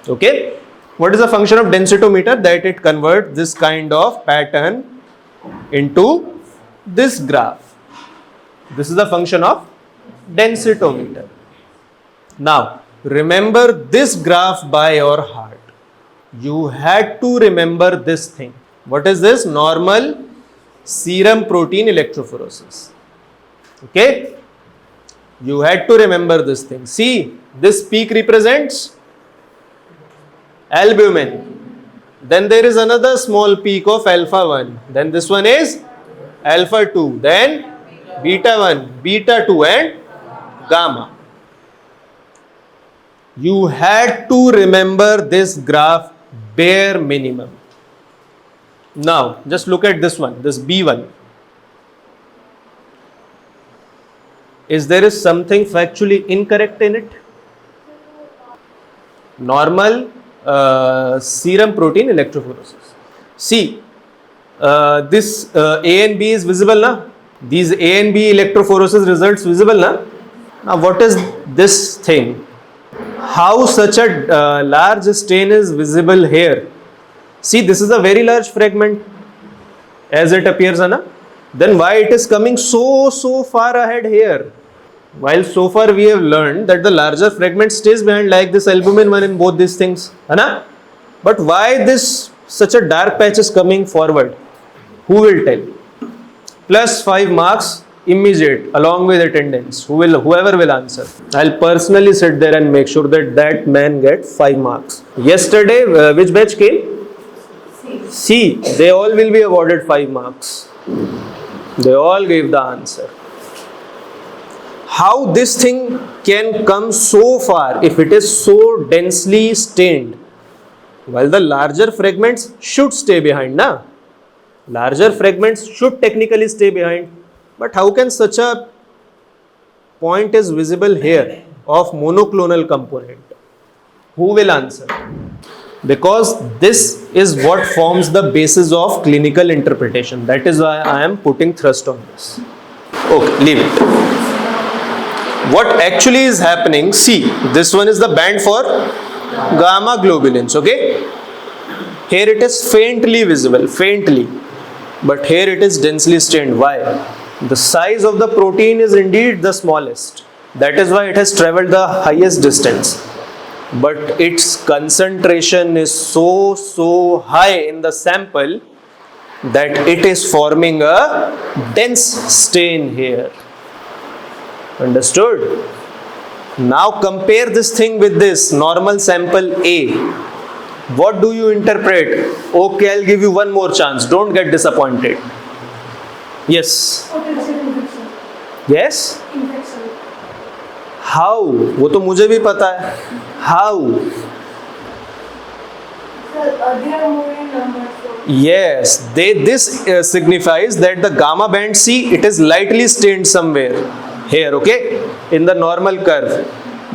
Okay? What is the function of densitometer? That it converts this kind of pattern into this graph. This is the function of densitometer. Now, remember this graph by your heart. You had to remember this thing. What is this? Normal serum protein electrophoresis. Okay, you had to remember this thing. See, this peak represents albumin. Then there is another small peak of alpha 1. Then this one is alpha 2. Then beta 1, beta 2 and gamma. You had to remember this graph bare minimum. Now, just look at this one, this B1. Is there something factually incorrect in it? Normal serum protein electrophoresis. See, this A and B is visible now. These A and B electrophoresis results visible now. Now, what is this thing? How such a large stain is visible here? See, this is a very large fragment as it appears, Anna. Then why it is coming so far ahead here? While so far we have learned that the larger fragment stays behind like this albumin one in both these things, Anna. But why this such a dark patch is coming forward? Who will tell? Plus 5 marks immediate along with attendance. Whoever will answer. I'll personally sit there and make sure that that man gets 5 marks. Yesterday, which batch came? C. They all will be awarded 5 marks. They all gave the answer. How this thing can come so far if it is so densely stained? While the larger fragments should stay behind, na? Larger fragments should technically stay behind. But how can such a point is visible here of monoclonal component? Who will answer? Because this is what forms the basis of clinical interpretation. That is why I am putting thrust on this. Okay, leave it. What actually is happening, see, this one is the band for gamma globulins, okay? Here it is faintly visible, faintly. But here it is densely stained. Why? The size of the protein is indeed the smallest. That is why it has traveled the highest distance. But its concentration is so high in the sample that it is forming a dense stain here. Understood? Now compare this thing with this normal sample A. What do you interpret? Okay, I'll give you one more chance. Don't get disappointed. Yes. Yes? How? वो तो मुझे भी पता है. How? Yes, this signifies that the gamma band C, it is lightly stained somewhere here, okay, in the normal curve.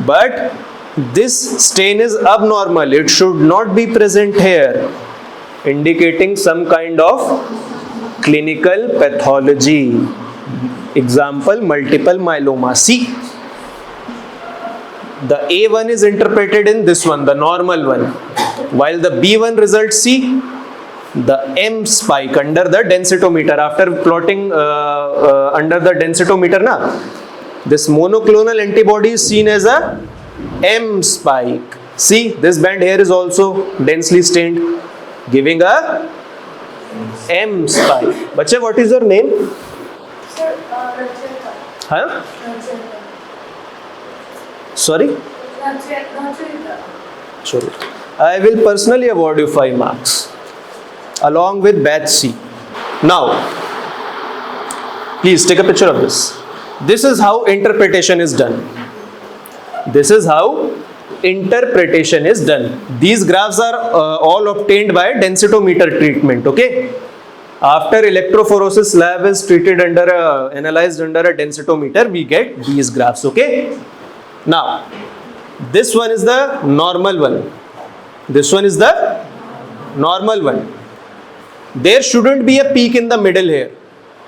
But this stain is abnormal. It should not be present here, indicating some kind of clinical pathology. Example, multiple myeloma. See, the A1 is interpreted in this one, the normal one, while the B1 result C, the M spike under the densitometer. After plotting under the densitometer, na, this monoclonal antibody is seen as a M spike. See, this band here is also densely stained, giving a M spike. Bache, what is your name? Sir, Huh? Sorry? Sorry. I will personally award you 5 marks along with batch C. Now, please take a picture of this. This is how interpretation is done. This is how interpretation is done. These graphs are all obtained by densitometer treatment, okay? After electrophoresis lab is treated analyzed under a densitometer, we get these graphs, okay? Now, this one is the normal one. This one is the normal one. There shouldn't be a peak in the middle here.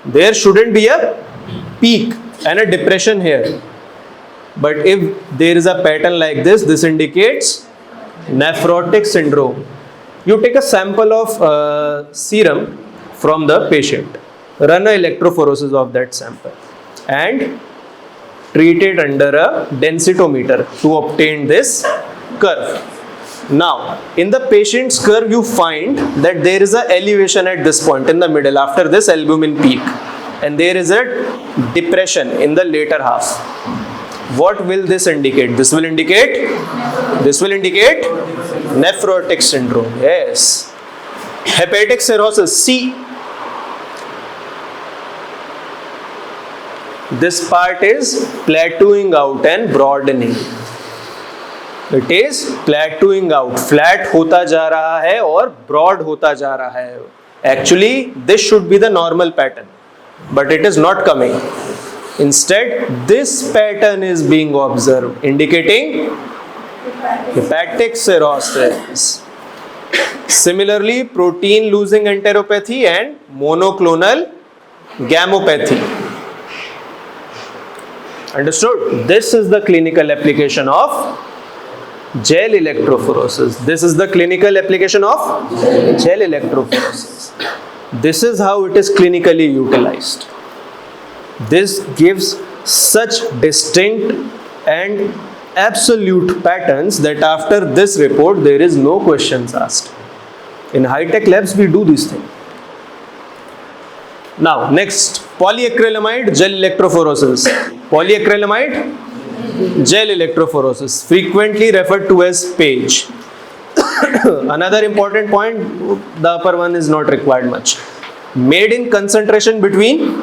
There shouldn't be a peak and a depression here. But if there is a pattern like this, this indicates nephrotic syndrome. You take a sample of serum from the patient, run an electrophoresis of that sample and treat it under a densitometer to obtain this curve. Now, in the patient's curve, you find that there is a elevation at this point in the middle after this albumin peak, and there is a depression in the later half. What will this indicate? This will indicate nephrotic syndrome. Yes. Hepatic cirrhosis. C. This part is plateauing out and broadening. It is plateauing out. Flat होता जा रहा है और broad होता जा रहा है. Actually, this should be the normal pattern, but it is not coming. Instead, this pattern is being observed, indicating hepatic cirrhosis. Similarly, protein losing enteropathy and monoclonal gammopathy. Understood? This is the clinical application of gel electrophoresis. This is the clinical application of gel electrophoresis. This is how it is clinically utilized. This gives such distinct and absolute patterns that after this report there is no questions asked. In high-tech labs we do this thing. Now next, polyacrylamide gel electrophoresis. Polyacrylamide gel electrophoresis, frequently referred to as PAGE. Another important point, the upper one is not required much. Made in concentration between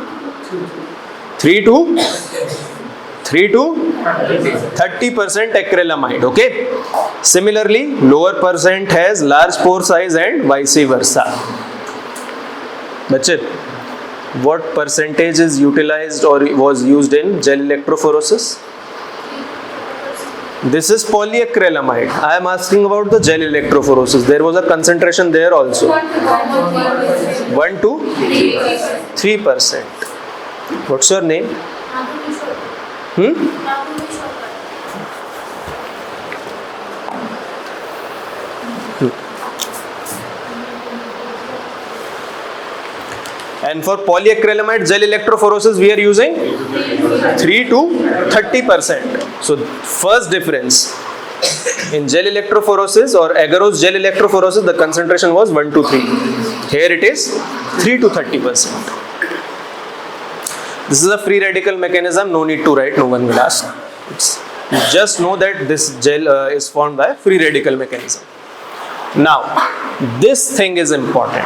3 to 30% acrylamide. Okay. Similarly, lower percent has large pore size and vice versa. That's it. What percentage is utilized or was used in gel electrophoresis? This is polyacrylamide. I am asking about the gel electrophoresis. There was a concentration there also. 1 to 3%. What's your name? And for polyacrylamide gel electrophoresis, we are using 3 to 30%. So first difference in gel electrophoresis or agarose gel electrophoresis, the concentration was 1 to 3. Here it is 3 to 30%. This is a free radical mechanism. No need to write. No one will ask. Just know that this gel is formed by free radical mechanism. Now, this thing is important.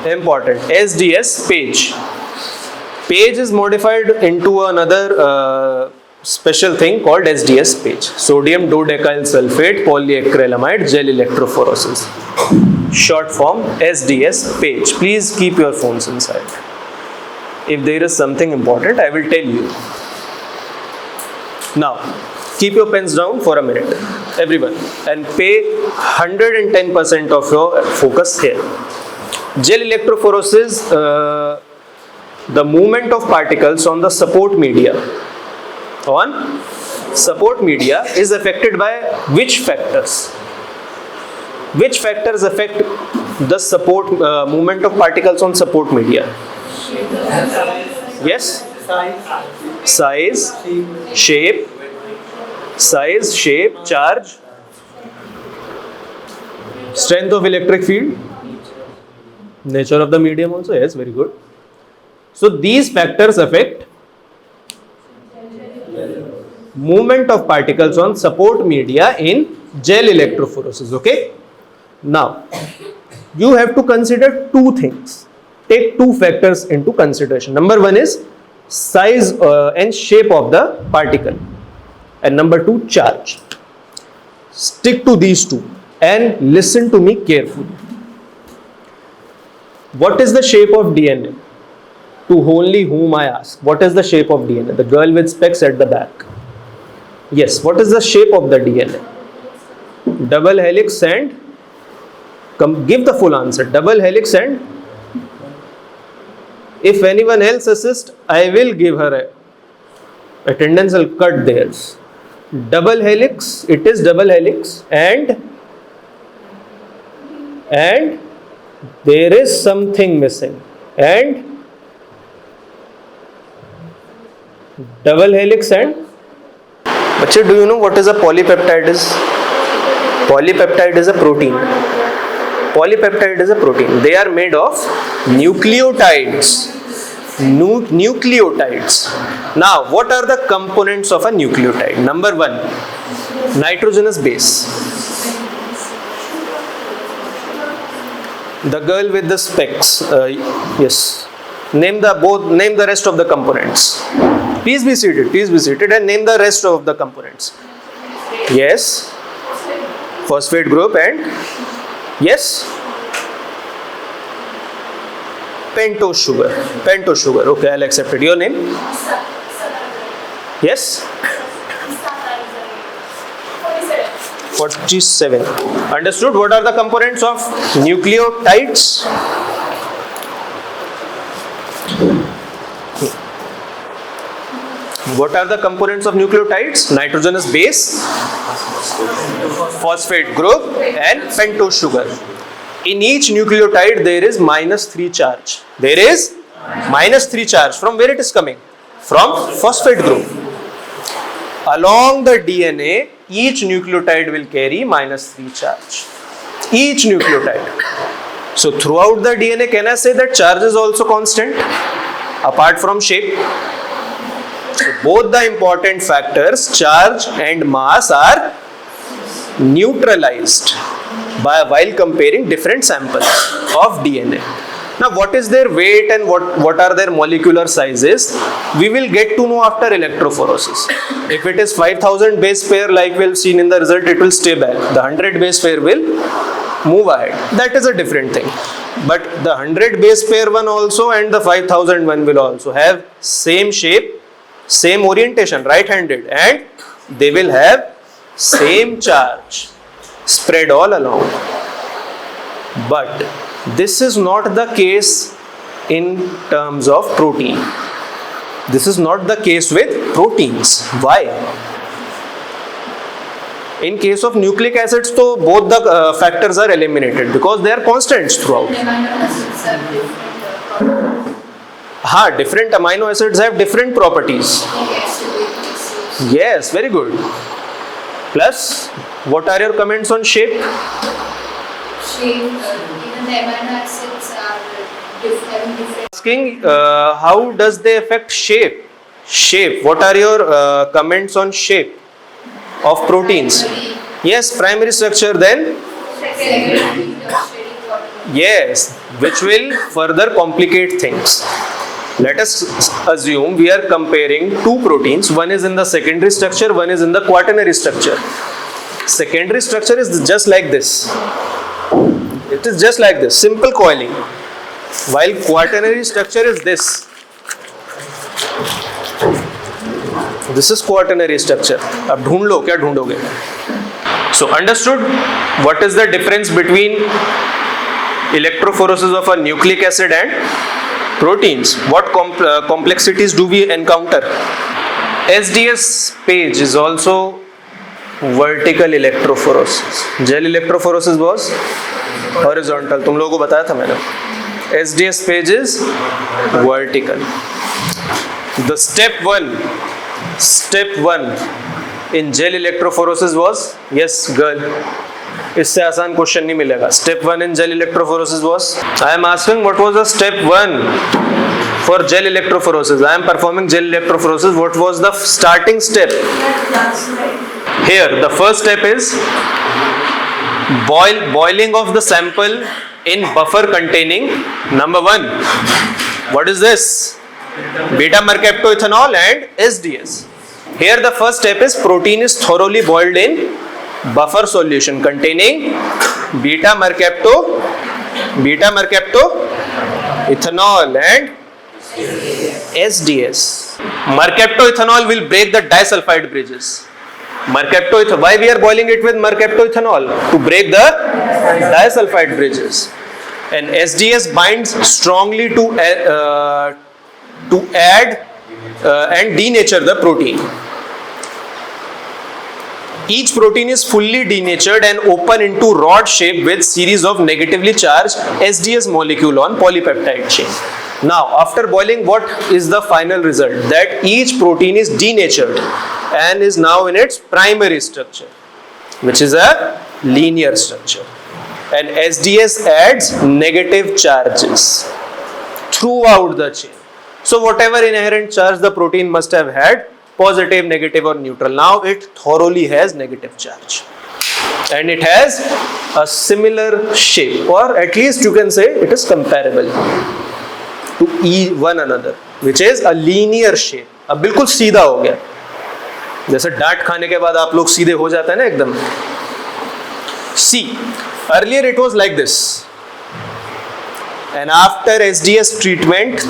SDS PAGE. PAGE is modified into another special thing called SDS PAGE. Sodium dodecyl sulfate polyacrylamide gel electrophoresis. Short form SDS PAGE. Please keep your phones inside. If there is something important, I will tell you. Now, keep your pens down for a minute, everyone, and pay 110% of your focus here. Gel electrophoresis, the movement of particles on the support media is affected by which factors? Which factors affect the support movement of particles on support media? Yes? Size, shape, charge, strength of electric field, nature of the medium also. Yes, very good. So these factors affect movement of particles on support media in gel electrophoresis. Okay. Now you have to consider two things. Take two factors into consideration. Number one is size and shape of the particle, and number two, charge. Stick to these two and listen to me carefully. What is the shape of DNA? To only whom I ask. What is the shape of DNA? The girl with specs at the back. Yes, what is the shape of the DNA? Double helix and, give the full answer. Double helix and, if anyone else assists, I will give her a attendance, will cut theirs. Double helix, it is double helix, and there is something missing, and double helix and, Bache, do you know what is a polypeptide is? Polypeptide is a protein. Polypeptide is a protein. They are made of nucleotides. Nucleotides. Now, what are the components of a nucleotide? Number one, nitrogenous base. The girl with the specs. Yes. Name the rest of the components. Please be seated. Please be seated and name the rest of the components. Yes. Phosphate group and yes. Pentose sugar. Pentose sugar. Okay, I'll accept it. Your name? Yes. 47. Understood? What are the components of nucleotides? What are the components of nucleotides? Nitrogenous base, phosphate group and pentose sugar. In each nucleotide there is -3 charge. There is -3 charge. From where it is coming? From phosphate group. Along the DNA, each nucleotide will carry -3 charge. Each nucleotide. So throughout the DNA, can I say that charge is also constant apart from shape? So both the important factors, charge and mass, are neutralized while comparing different samples of DNA. Now, what is their weight and what are their molecular sizes? We will get to know after electrophoresis. If it is 5000 base pair, like we've seen in the result, it will stay back. The 100 base pair will move ahead. That is a different thing. But the 100 base pair one also and the 5000 one will also have same shape, same orientation, right-handed, and they will have same charge spread all along. But this is not the case in terms of protein. This is not the case with proteins. Why? In case of nucleic acids, so both the factors are eliminated because they are constants throughout. Different amino acids have different properties. Yes, very good. Plus, what are your comments on shape? Shape, even the amino acids are having different. Asking how does they affect shape? Shape. What are your comments on shape of proteins? Yes, primary structure, then yes, which will further complicate things. Let us assume we are comparing two proteins. One is in the secondary structure, one is in the quaternary structure. Secondary structure is just like this. It is just like this, simple coiling. While quaternary structure is this. This is quaternary structure. अब ढूंढ लो, क्या ढूंढोगे? So understood what is the difference between electrophoresis of a nucleic acid and proteins? What complexities do we encounter? SDS page is also vertical electrophoresis. Gel electrophoresis was horizontal. तुम लोगों को बताया था मैंने. SDS page is vertical. The step one in gel electrophoresis was, yes girl, इससे आसान question नहीं मिलेगा. Step 1 in gel electrophoresis was, I am asking what was the step 1 for gel electrophoresis. I am performing gel electrophoresis. What was the starting step? Here the first step is boiling of the sample in buffer containing number 1. What is this? Beta mercaptoethanol and SDS. Here the first step is protein is thoroughly boiled in buffer solution containing beta mercaptoethanol and SDS. Mercaptoethanol will break the disulfide bridges. Why we are boiling it with mercaptoethanol? To break the disulfide bridges. And SDS binds strongly to add and denature the protein. Each protein is fully denatured and open into rod shape with series of negatively charged SDS molecule on polypeptide chain. Now, after boiling, what is the final result? That each protein is denatured and is now in its primary structure, which is a linear structure, and SDS adds negative charges throughout the chain. So whatever inherent charge the protein must have had, positive, negative or neutral, now it thoroughly has negative charge. And it has a similar shape, or at least you can say it is comparable to one another, which is a linear shape. अब बिल्कुल सीधा हो गया, जैसे डांट खाने के बाद आप लोग सीधे हो जाते हैं ना एकदम. See, earlier it was like this, and after SDS treatment,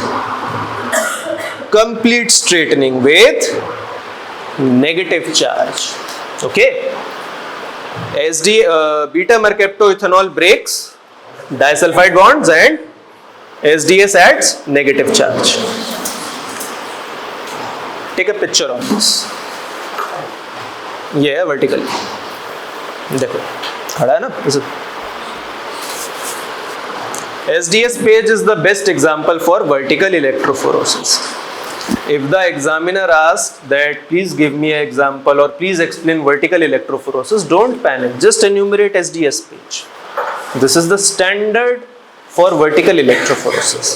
complete straightening with negative charge. Okay, beta mercaptoethanol breaks disulfide bonds and SDS adds negative charge. Take a picture of this. ये है vertical, देखो खड़ा है ना. SDS page is the best example for vertical electrophoresis. If the examiner asks that please give me an example or please explain vertical electrophoresis, don't panic, just enumerate SDS page. This is the standard for vertical electrophoresis.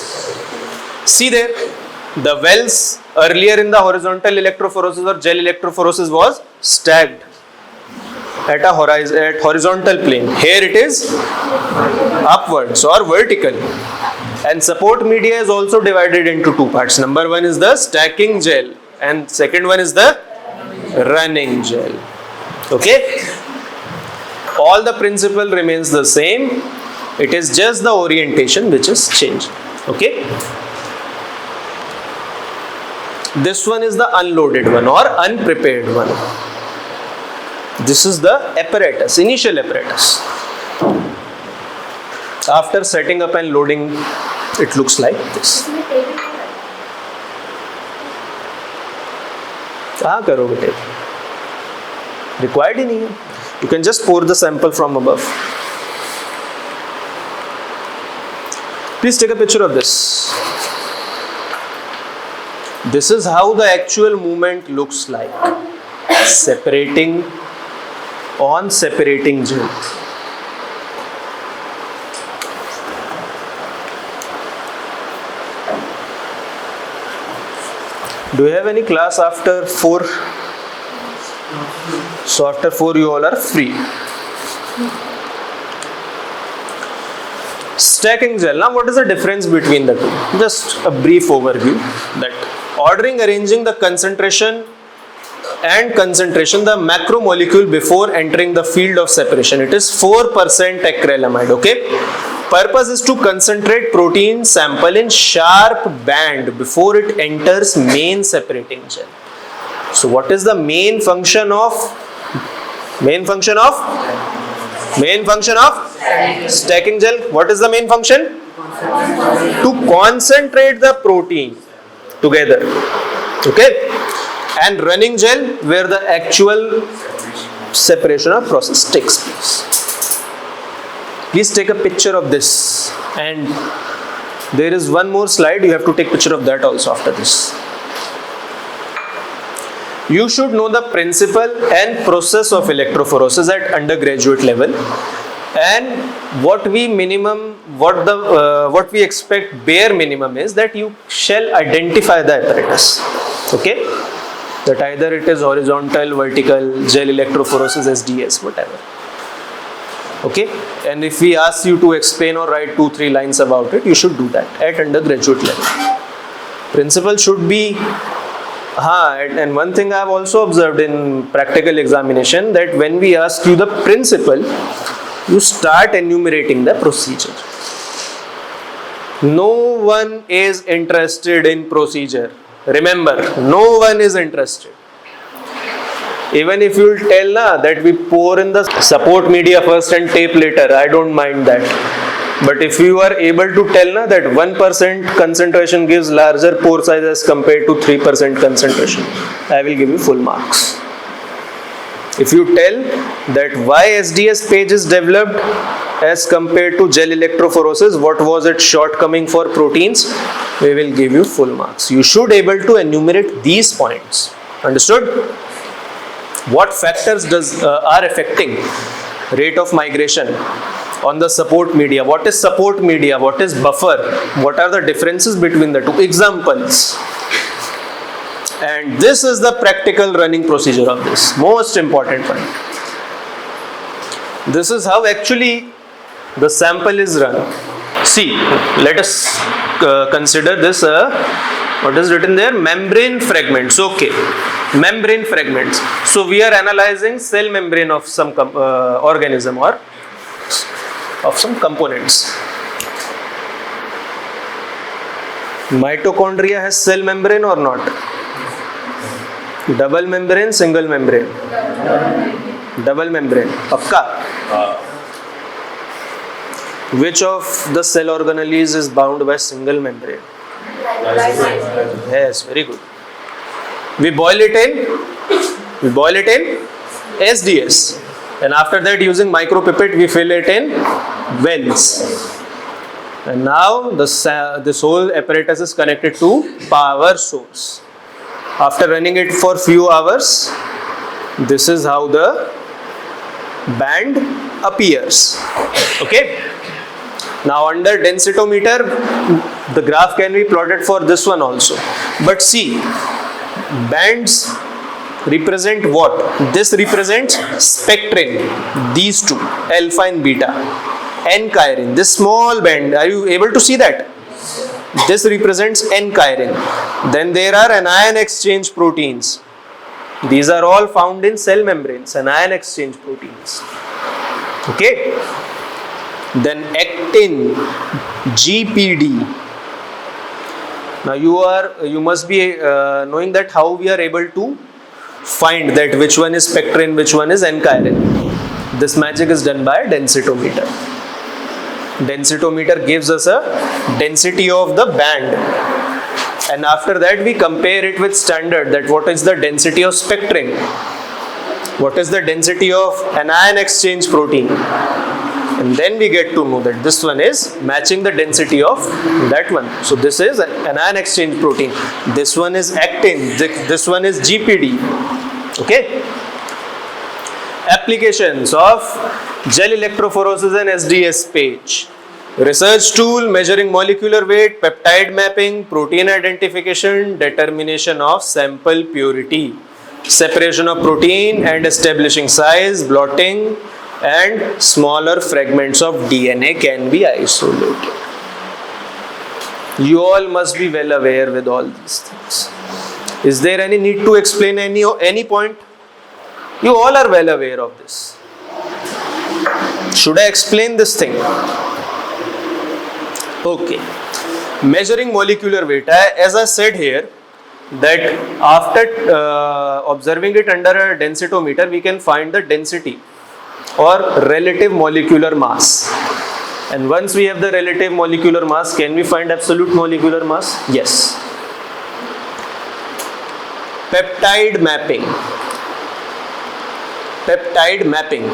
See there, the wells earlier in the horizontal electrophoresis or gel electrophoresis was stacked at horizontal plane. Here it is upwards or vertical. And support media is also divided into two parts. Number one is the stacking gel and second one is the running gel. Okay? All the principle remains the same. It is just the orientation which is changed. Okay? This one is the unloaded one or unprepared one. This is the apparatus, initial apparatus. After setting up and loading, it looks like this. कहाँ करोगे tape? Required ही नहीं है. You can just pour the sample from above. Please take a picture of this. This is how the actual movement looks like. Separating gel. Do you have any class after 4? So after 4 you all are free. Stacking gel. Now what is the difference between the two? Just a brief overview. That ordering, arranging the concentration, the macromolecule before entering the field of separation. It is 4% acrylamide. Okay. Purpose is to concentrate protein sample in sharp band before it enters main separating gel. So what is the main function of stacking gel? What is the main function? To concentrate the protein together. Okay. And running gel where the actual separation of process takes place. Please take a picture of this, and there is one more slide, you have to take picture of that also after this. You should know the principle and process of electrophoresis at undergraduate level, and what we expect bare minimum is that you shall identify the apparatus. Okay, that either it is horizontal, vertical, gel electrophoresis, SDS, whatever. Okay, and if we ask you to explain or write 2-3 lines about it, you should do that at undergraduate level. Principle should be, and one thing I have also observed in practical examination, that when we ask you the principle, you start enumerating the procedure. No one is interested in procedure. Remember, no one is interested. Even if you will tell that we pour in the support media first and tape later, I don't mind that. But if you are able to tell that 1% concentration gives larger pore size as compared to 3% concentration, I will give you full marks. If you tell that why SDS page is developed as compared to gel electrophoresis, what was its shortcoming for proteins, we will give you full marks. You should be able to enumerate these points. Understood? What factors are affecting rate of migration on the support media. What is support media? What is buffer? What are the differences between the two? Examples. And this is the practical running procedure of this. Most important point. This is how actually the sample is run. See, let us consider this what is written there? Membrane fragments. Okay, membrane fragments. So we are analyzing cell membrane of some organism or of some components. Mitochondria has cell membrane or not? Double membrane, single membrane? Double membrane. Pakka? Which of the cell organelles is bound by single membrane? Yes, very good. We boil it in SDS, and after that using micropipette we fill it in wells. And now this whole apparatus is connected to power source. After running it for few hours, this is how the band appears. Okay. Now under densitometer, the graph can be plotted for this one also. But see, bands represent what? This represents spectrin, these two, alpha and beta. N-chirin, this small band, are you able to see that? This represents N-chirin. Then there are anion exchange proteins. These are all found in cell membranes, anion exchange proteins. Okay. Then actin, GPD. Now you must be knowing that how we are able to find that which one is spectrin, which one is N-chirin. This magic is done by densitometer. Densitometer gives us a density of the band, and after that we compare it with standard, that what is the density of spectrin, what is the density of anion exchange protein, and then we get to know that this one is matching the density of that one. So this is anion exchange protein, this one is actin, this one is GPD. Okay. Applications of gel electrophoresis and SDS page. Research tool, measuring molecular weight, peptide mapping, protein identification, determination of sample purity, separation of protein and establishing size, blotting, and smaller fragments of DNA can be isolated. You all must be well aware with all these things. Is there any need to explain any point? You all are well aware of this. Should I explain this thing? Okay. Measuring molecular weight. As I said here, that after observing it under a densitometer, we can find the density or relative molecular mass. And once we have the relative molecular mass, can we find absolute molecular mass? Yes. Peptide mapping. Peptide mapping.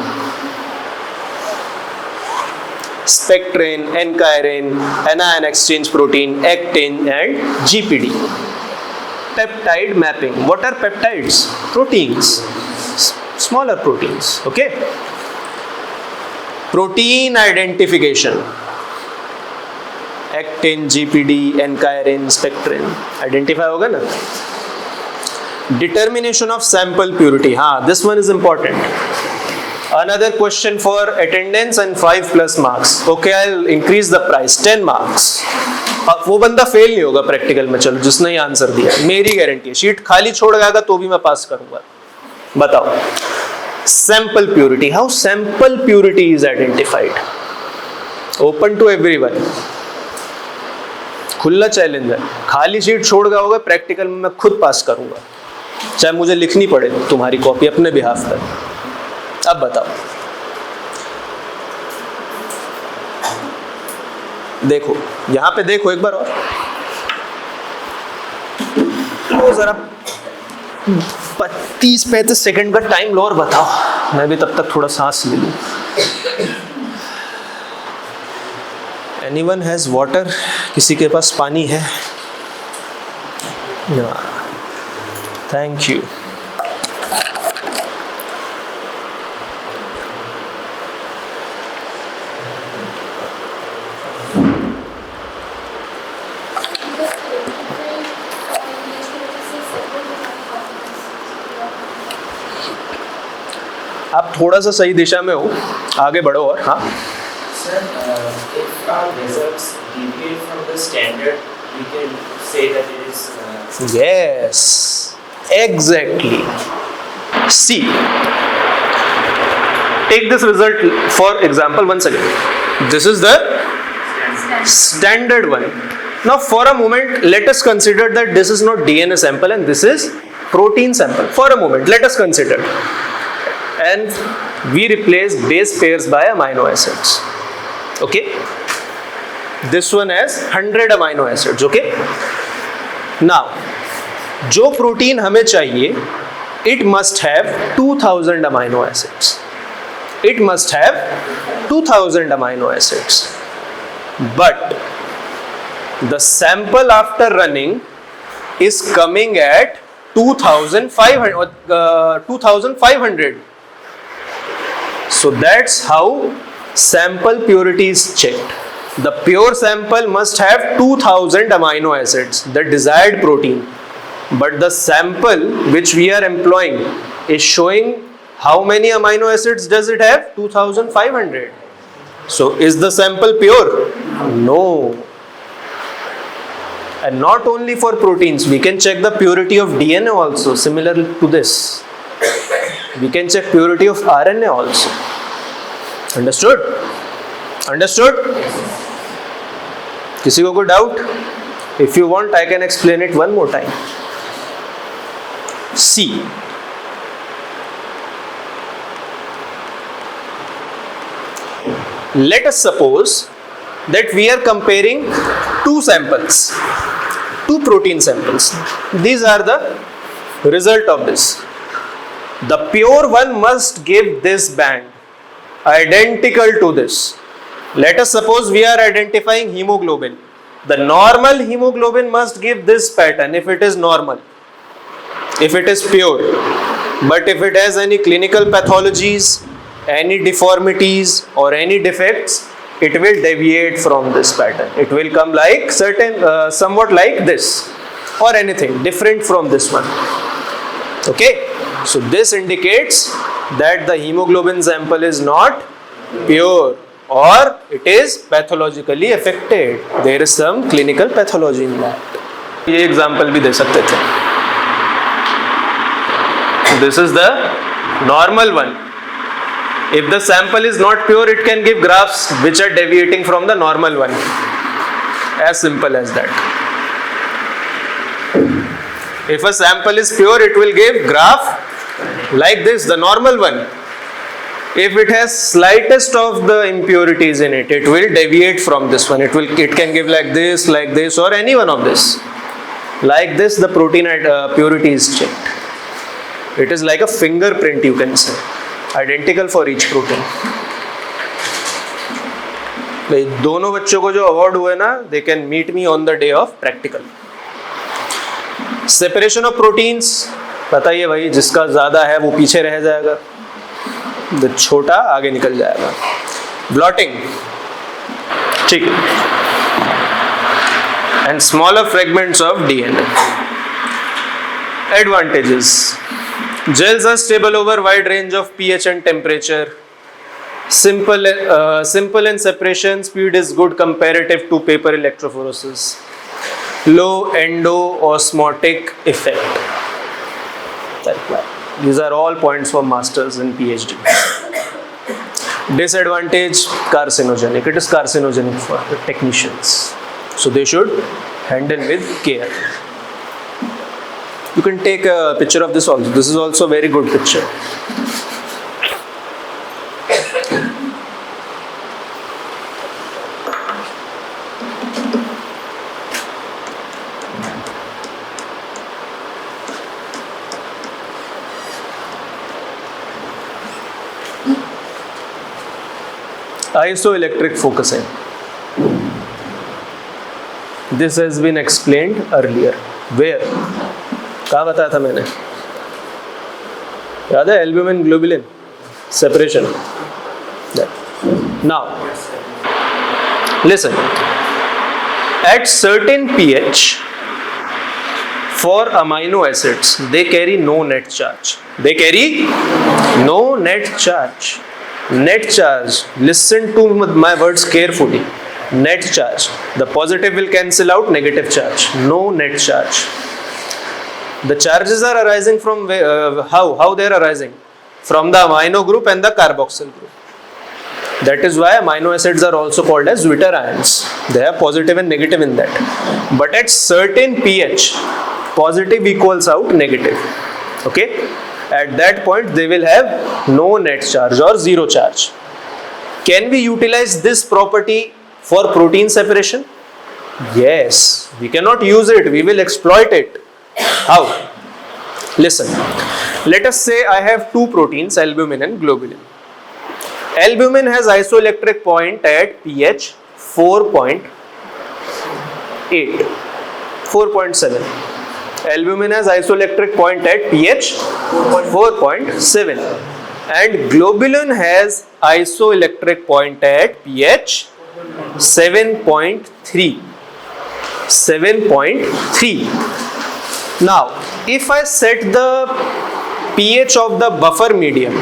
Spectrin, N-chirin, anion exchange protein, actin and GPD. Peptide mapping. What are peptides? Proteins. Smaller proteins. Okay. Protein identification. Actin, GPD, N-chirin, spectrin. Identify होगा ना? Determination of sample purity. This one is important. Another question for attendance and 5+ marks. Okay, I'll increase the price, 10 marks. वो बंदा fail नहीं होगा practical में, चलो जिसने ये आंसर दिया, मेरी गारंटी है. शीट खाली छोड़ गया तो भी मैं पास करूंगा. बताओ. Sample purity. How sample purity is identified? Open to everyone. खुला चैलेंज है. खाली शीट छोड़ गया होगा, प्रैक्टिकल में मैं खुद पास करूंगा, चाहे मुझे लिखनी पड़े तुम्हारी कॉपी अपने बिहाफ पर. अब बताओ. देखो यहां पे, देखो एक बार और. तो जरा 30-35 सेकंड का टाइम लो और बताओ, मैं भी तब तक थोड़ा सांस ले लूं. Anyone has water? किसी के पास पानी है? Thank you. थोड़ा सा सही दिशा में हो, आगे बढ़ो। और हाँ, Sir, if our results deviate from the standard, we can say that it is. yes, exactly. See, take this result for example once again. This is the standard one. Now for a moment let us consider that this is not DNA sample and this is protein sample. For a moment let us consider, and we replace base pairs by amino acids. Okay, this one has 100 amino acids. Okay, now जो protein हमें चाहिए, it must have 2000 amino acids. It must have 2000 amino acids. But the sample after running is coming at 2500. So that's how sample purity is checked. The pure sample must have 2000 amino acids, the desired protein. But the sample which we are employing is showing how many amino acids does it have? 2500. So is the sample pure? No. And not only for proteins, we can check the purity of DNA also, similar to this. We can check purity of RNA also. Understood? Understood? किसी को कोई doubt? If you want, I can explain it one more time. See, let us suppose that we are comparing two samples, two protein samples. These are the result of this. The pure one must give this band identical to this. Let us suppose we are identifying hemoglobin. The normal hemoglobin must give this pattern if it is normal, if it is pure. But if it has any clinical pathologies, any deformities or any defects, it will deviate from this pattern. It will come like somewhat like this or anything different from this one. Okay, so this indicates that the hemoglobin sample is not pure or it is pathologically affected. There is some clinical pathology in that. ये example भी दे सकते थे. This is the normal one. If the sample is not pure, it can give graphs which are deviating from the normal one. As simple as that. If a sample is pure, it will give graph like this, the normal one. If it has slightest of the impurities in it, it will deviate from this one. It can give like this, or any one of this. Like this, the protein purity is checked. It is like a fingerprint, you can say, identical for each protein. दोनों बच्चों को जो award हुए ना, they can meet me on the day of practical. Separation of proteins, बताइए भाई, जिसका ज़्यादा है वो पीछे रह जाएगा, जो छोटा आगे निकल जाएगा. Blotting, ठीक, and smaller fragments of DNA. Advantages: gels are stable over wide range of pH and temperature. Simple in separation, speed is good comparative to paper electrophoresis. Low endo-osmotic effect. That's why. These are all points for masters and PhD. Disadvantage: carcinogenic. It is carcinogenic for the technicians. So they should handle with care. You can take a picture of this also. This is also a very good picture. Isoelectric focusing. This has been explained earlier. Where? कहाँ बताया था मैंने? याद है? Albumin globulin separation. Now, listen. At certain pH, for amino acids, they carry no net charge. They carry no net charge. Net charge, listen to my words carefully. Net charge. The positive will cancel out negative charge. No net charge. The charges are arising from how they are arising? From the amino group and the carboxyl group. That is why amino acids are also called as zwitterions. They are positive and negative in that. But at certain pH, positive equals out negative. Okay? At that point, they will have no net charge or zero charge. Can we utilize this property for protein separation? Yes. We cannot use it. We will exploit it. How? Listen. Let us say I have two proteins, albumin and globulin. Albumin has isoelectric point at pH 4.8, 4.7. Albumin has isoelectric point at pH 4.7 and globulin has isoelectric point at pH 7.3. 7.3. Now, if I set the pH of the buffer medium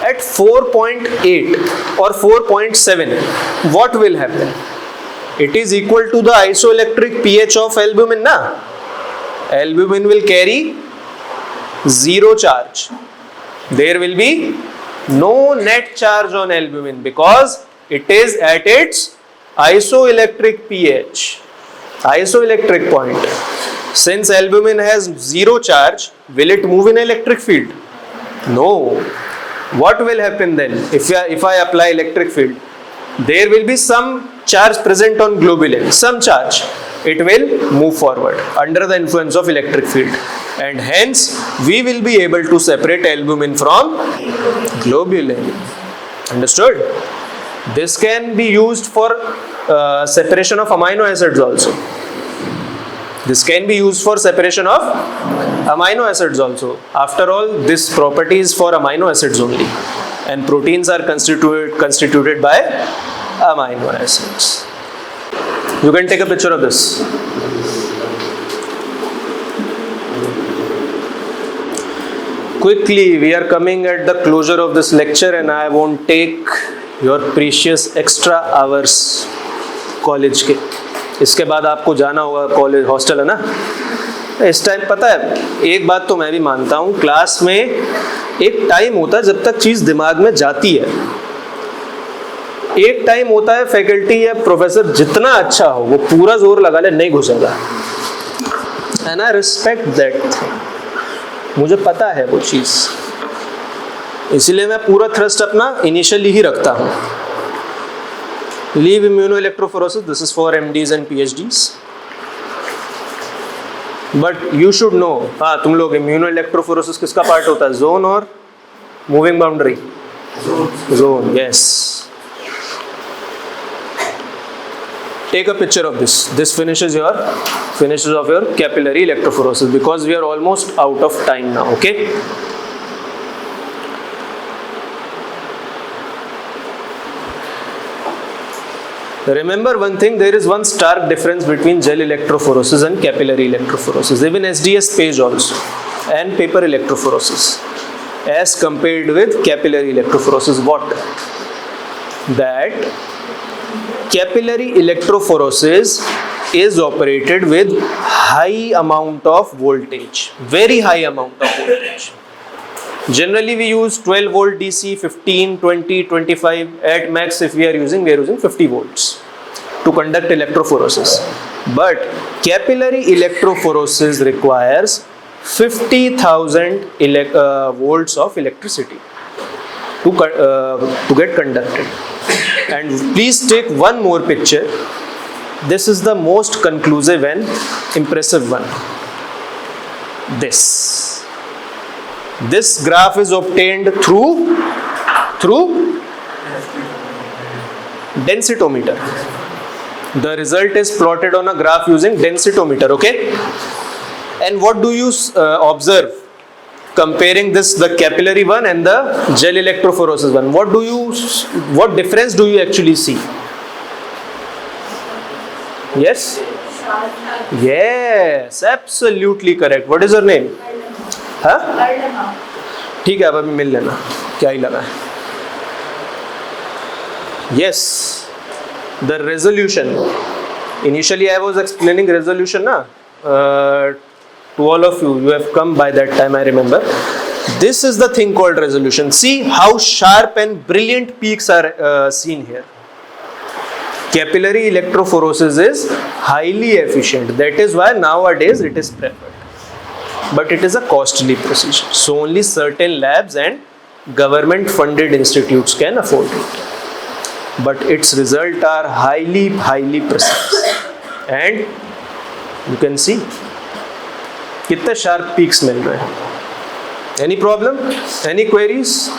at 4.8 or 4.7, what will happen? It is equal to the isoelectric pH of albumin, na? Albumin will carry zero charge. There will be no net charge on albumin because it is at its isoelectric pH, isoelectric point. Since albumin has zero charge, will it move in electric field? No. What will happen then if I apply electric field? There will be some charge present on globulin, some charge. It will move forward under the influence of electric field, and hence we will be able to separate albumin from globulin. Understood? This can be used for separation of amino acids also. This can be used for separation of amino acids also. After all, this property is for amino acids only, and proteins are constituted by amino acids. You can take a picture of this. Quickly, we are coming at the closure of this lecture and I won't take your precious extra hours college के. इसके बाद आपको जाना होगा college, hostel है ना. इस time पता है, एक बात तो मैं भी मानता हूँ, क्लास में एक टाइम होता है जब तक चीज़ दिमाग में जाती है. एक टाइम होता है फैकल्टी या प्रोफेसर जितना अच्छा हो वो पूरा जोर लगा ले, नहीं घुसेगा. And I respect that. मुझे पता है वो चीज़, इसलिए मैं पूरा थ्रस्ट अपना इनिशियली ही रखता हूँ. Leave immunoelectrophoresis, this is for MDs and PhDs. But you should know. हाँ, तुम लोग immunoelectrophoresis किसका पार्ट होता है? जोन और moving boundary? Zone, yes. Take a picture of this. This finishes of your capillary electrophoresis because we are almost out of time now. Okay. Remember one thing, there is one stark difference between gel electrophoresis and capillary electrophoresis. Even SDS page also, and paper electrophoresis as compared with capillary electrophoresis. What? That capillary electrophoresis is operated with high amount of voltage, very high amount of voltage. Generally we use 12 volt DC, 15, 20, 25, at max if we are using 50 volts to conduct electrophoresis. But capillary electrophoresis requires 50,000 volts of electricity to get conducted. And please take one more picture. This is the most conclusive and impressive one. This graph is obtained through densitometer. The result is plotted on a graph using densitometer. Okay. And what do you observe? Comparing the capillary one and the gel electrophoresis one, what difference do you actually see? Yes? Yes, absolutely correct. What is your name? हाँ? ठीक है, अब अभी मिल लेना, क्या ही लगा है. Yes, the resolution. Initially I was explaining resolution na, to all of you. You have come by that time, I remember. This is the thing called resolution. See how sharp and brilliant peaks are seen here. Capillary electrophoresis is highly efficient. That is why nowadays it is preferred. But it is a costly procedure. So only certain labs and government funded institutes can afford it. But its results are highly precise. And you can see कितने sharp peaks मिल रहे हैं. Any problem? Any queries?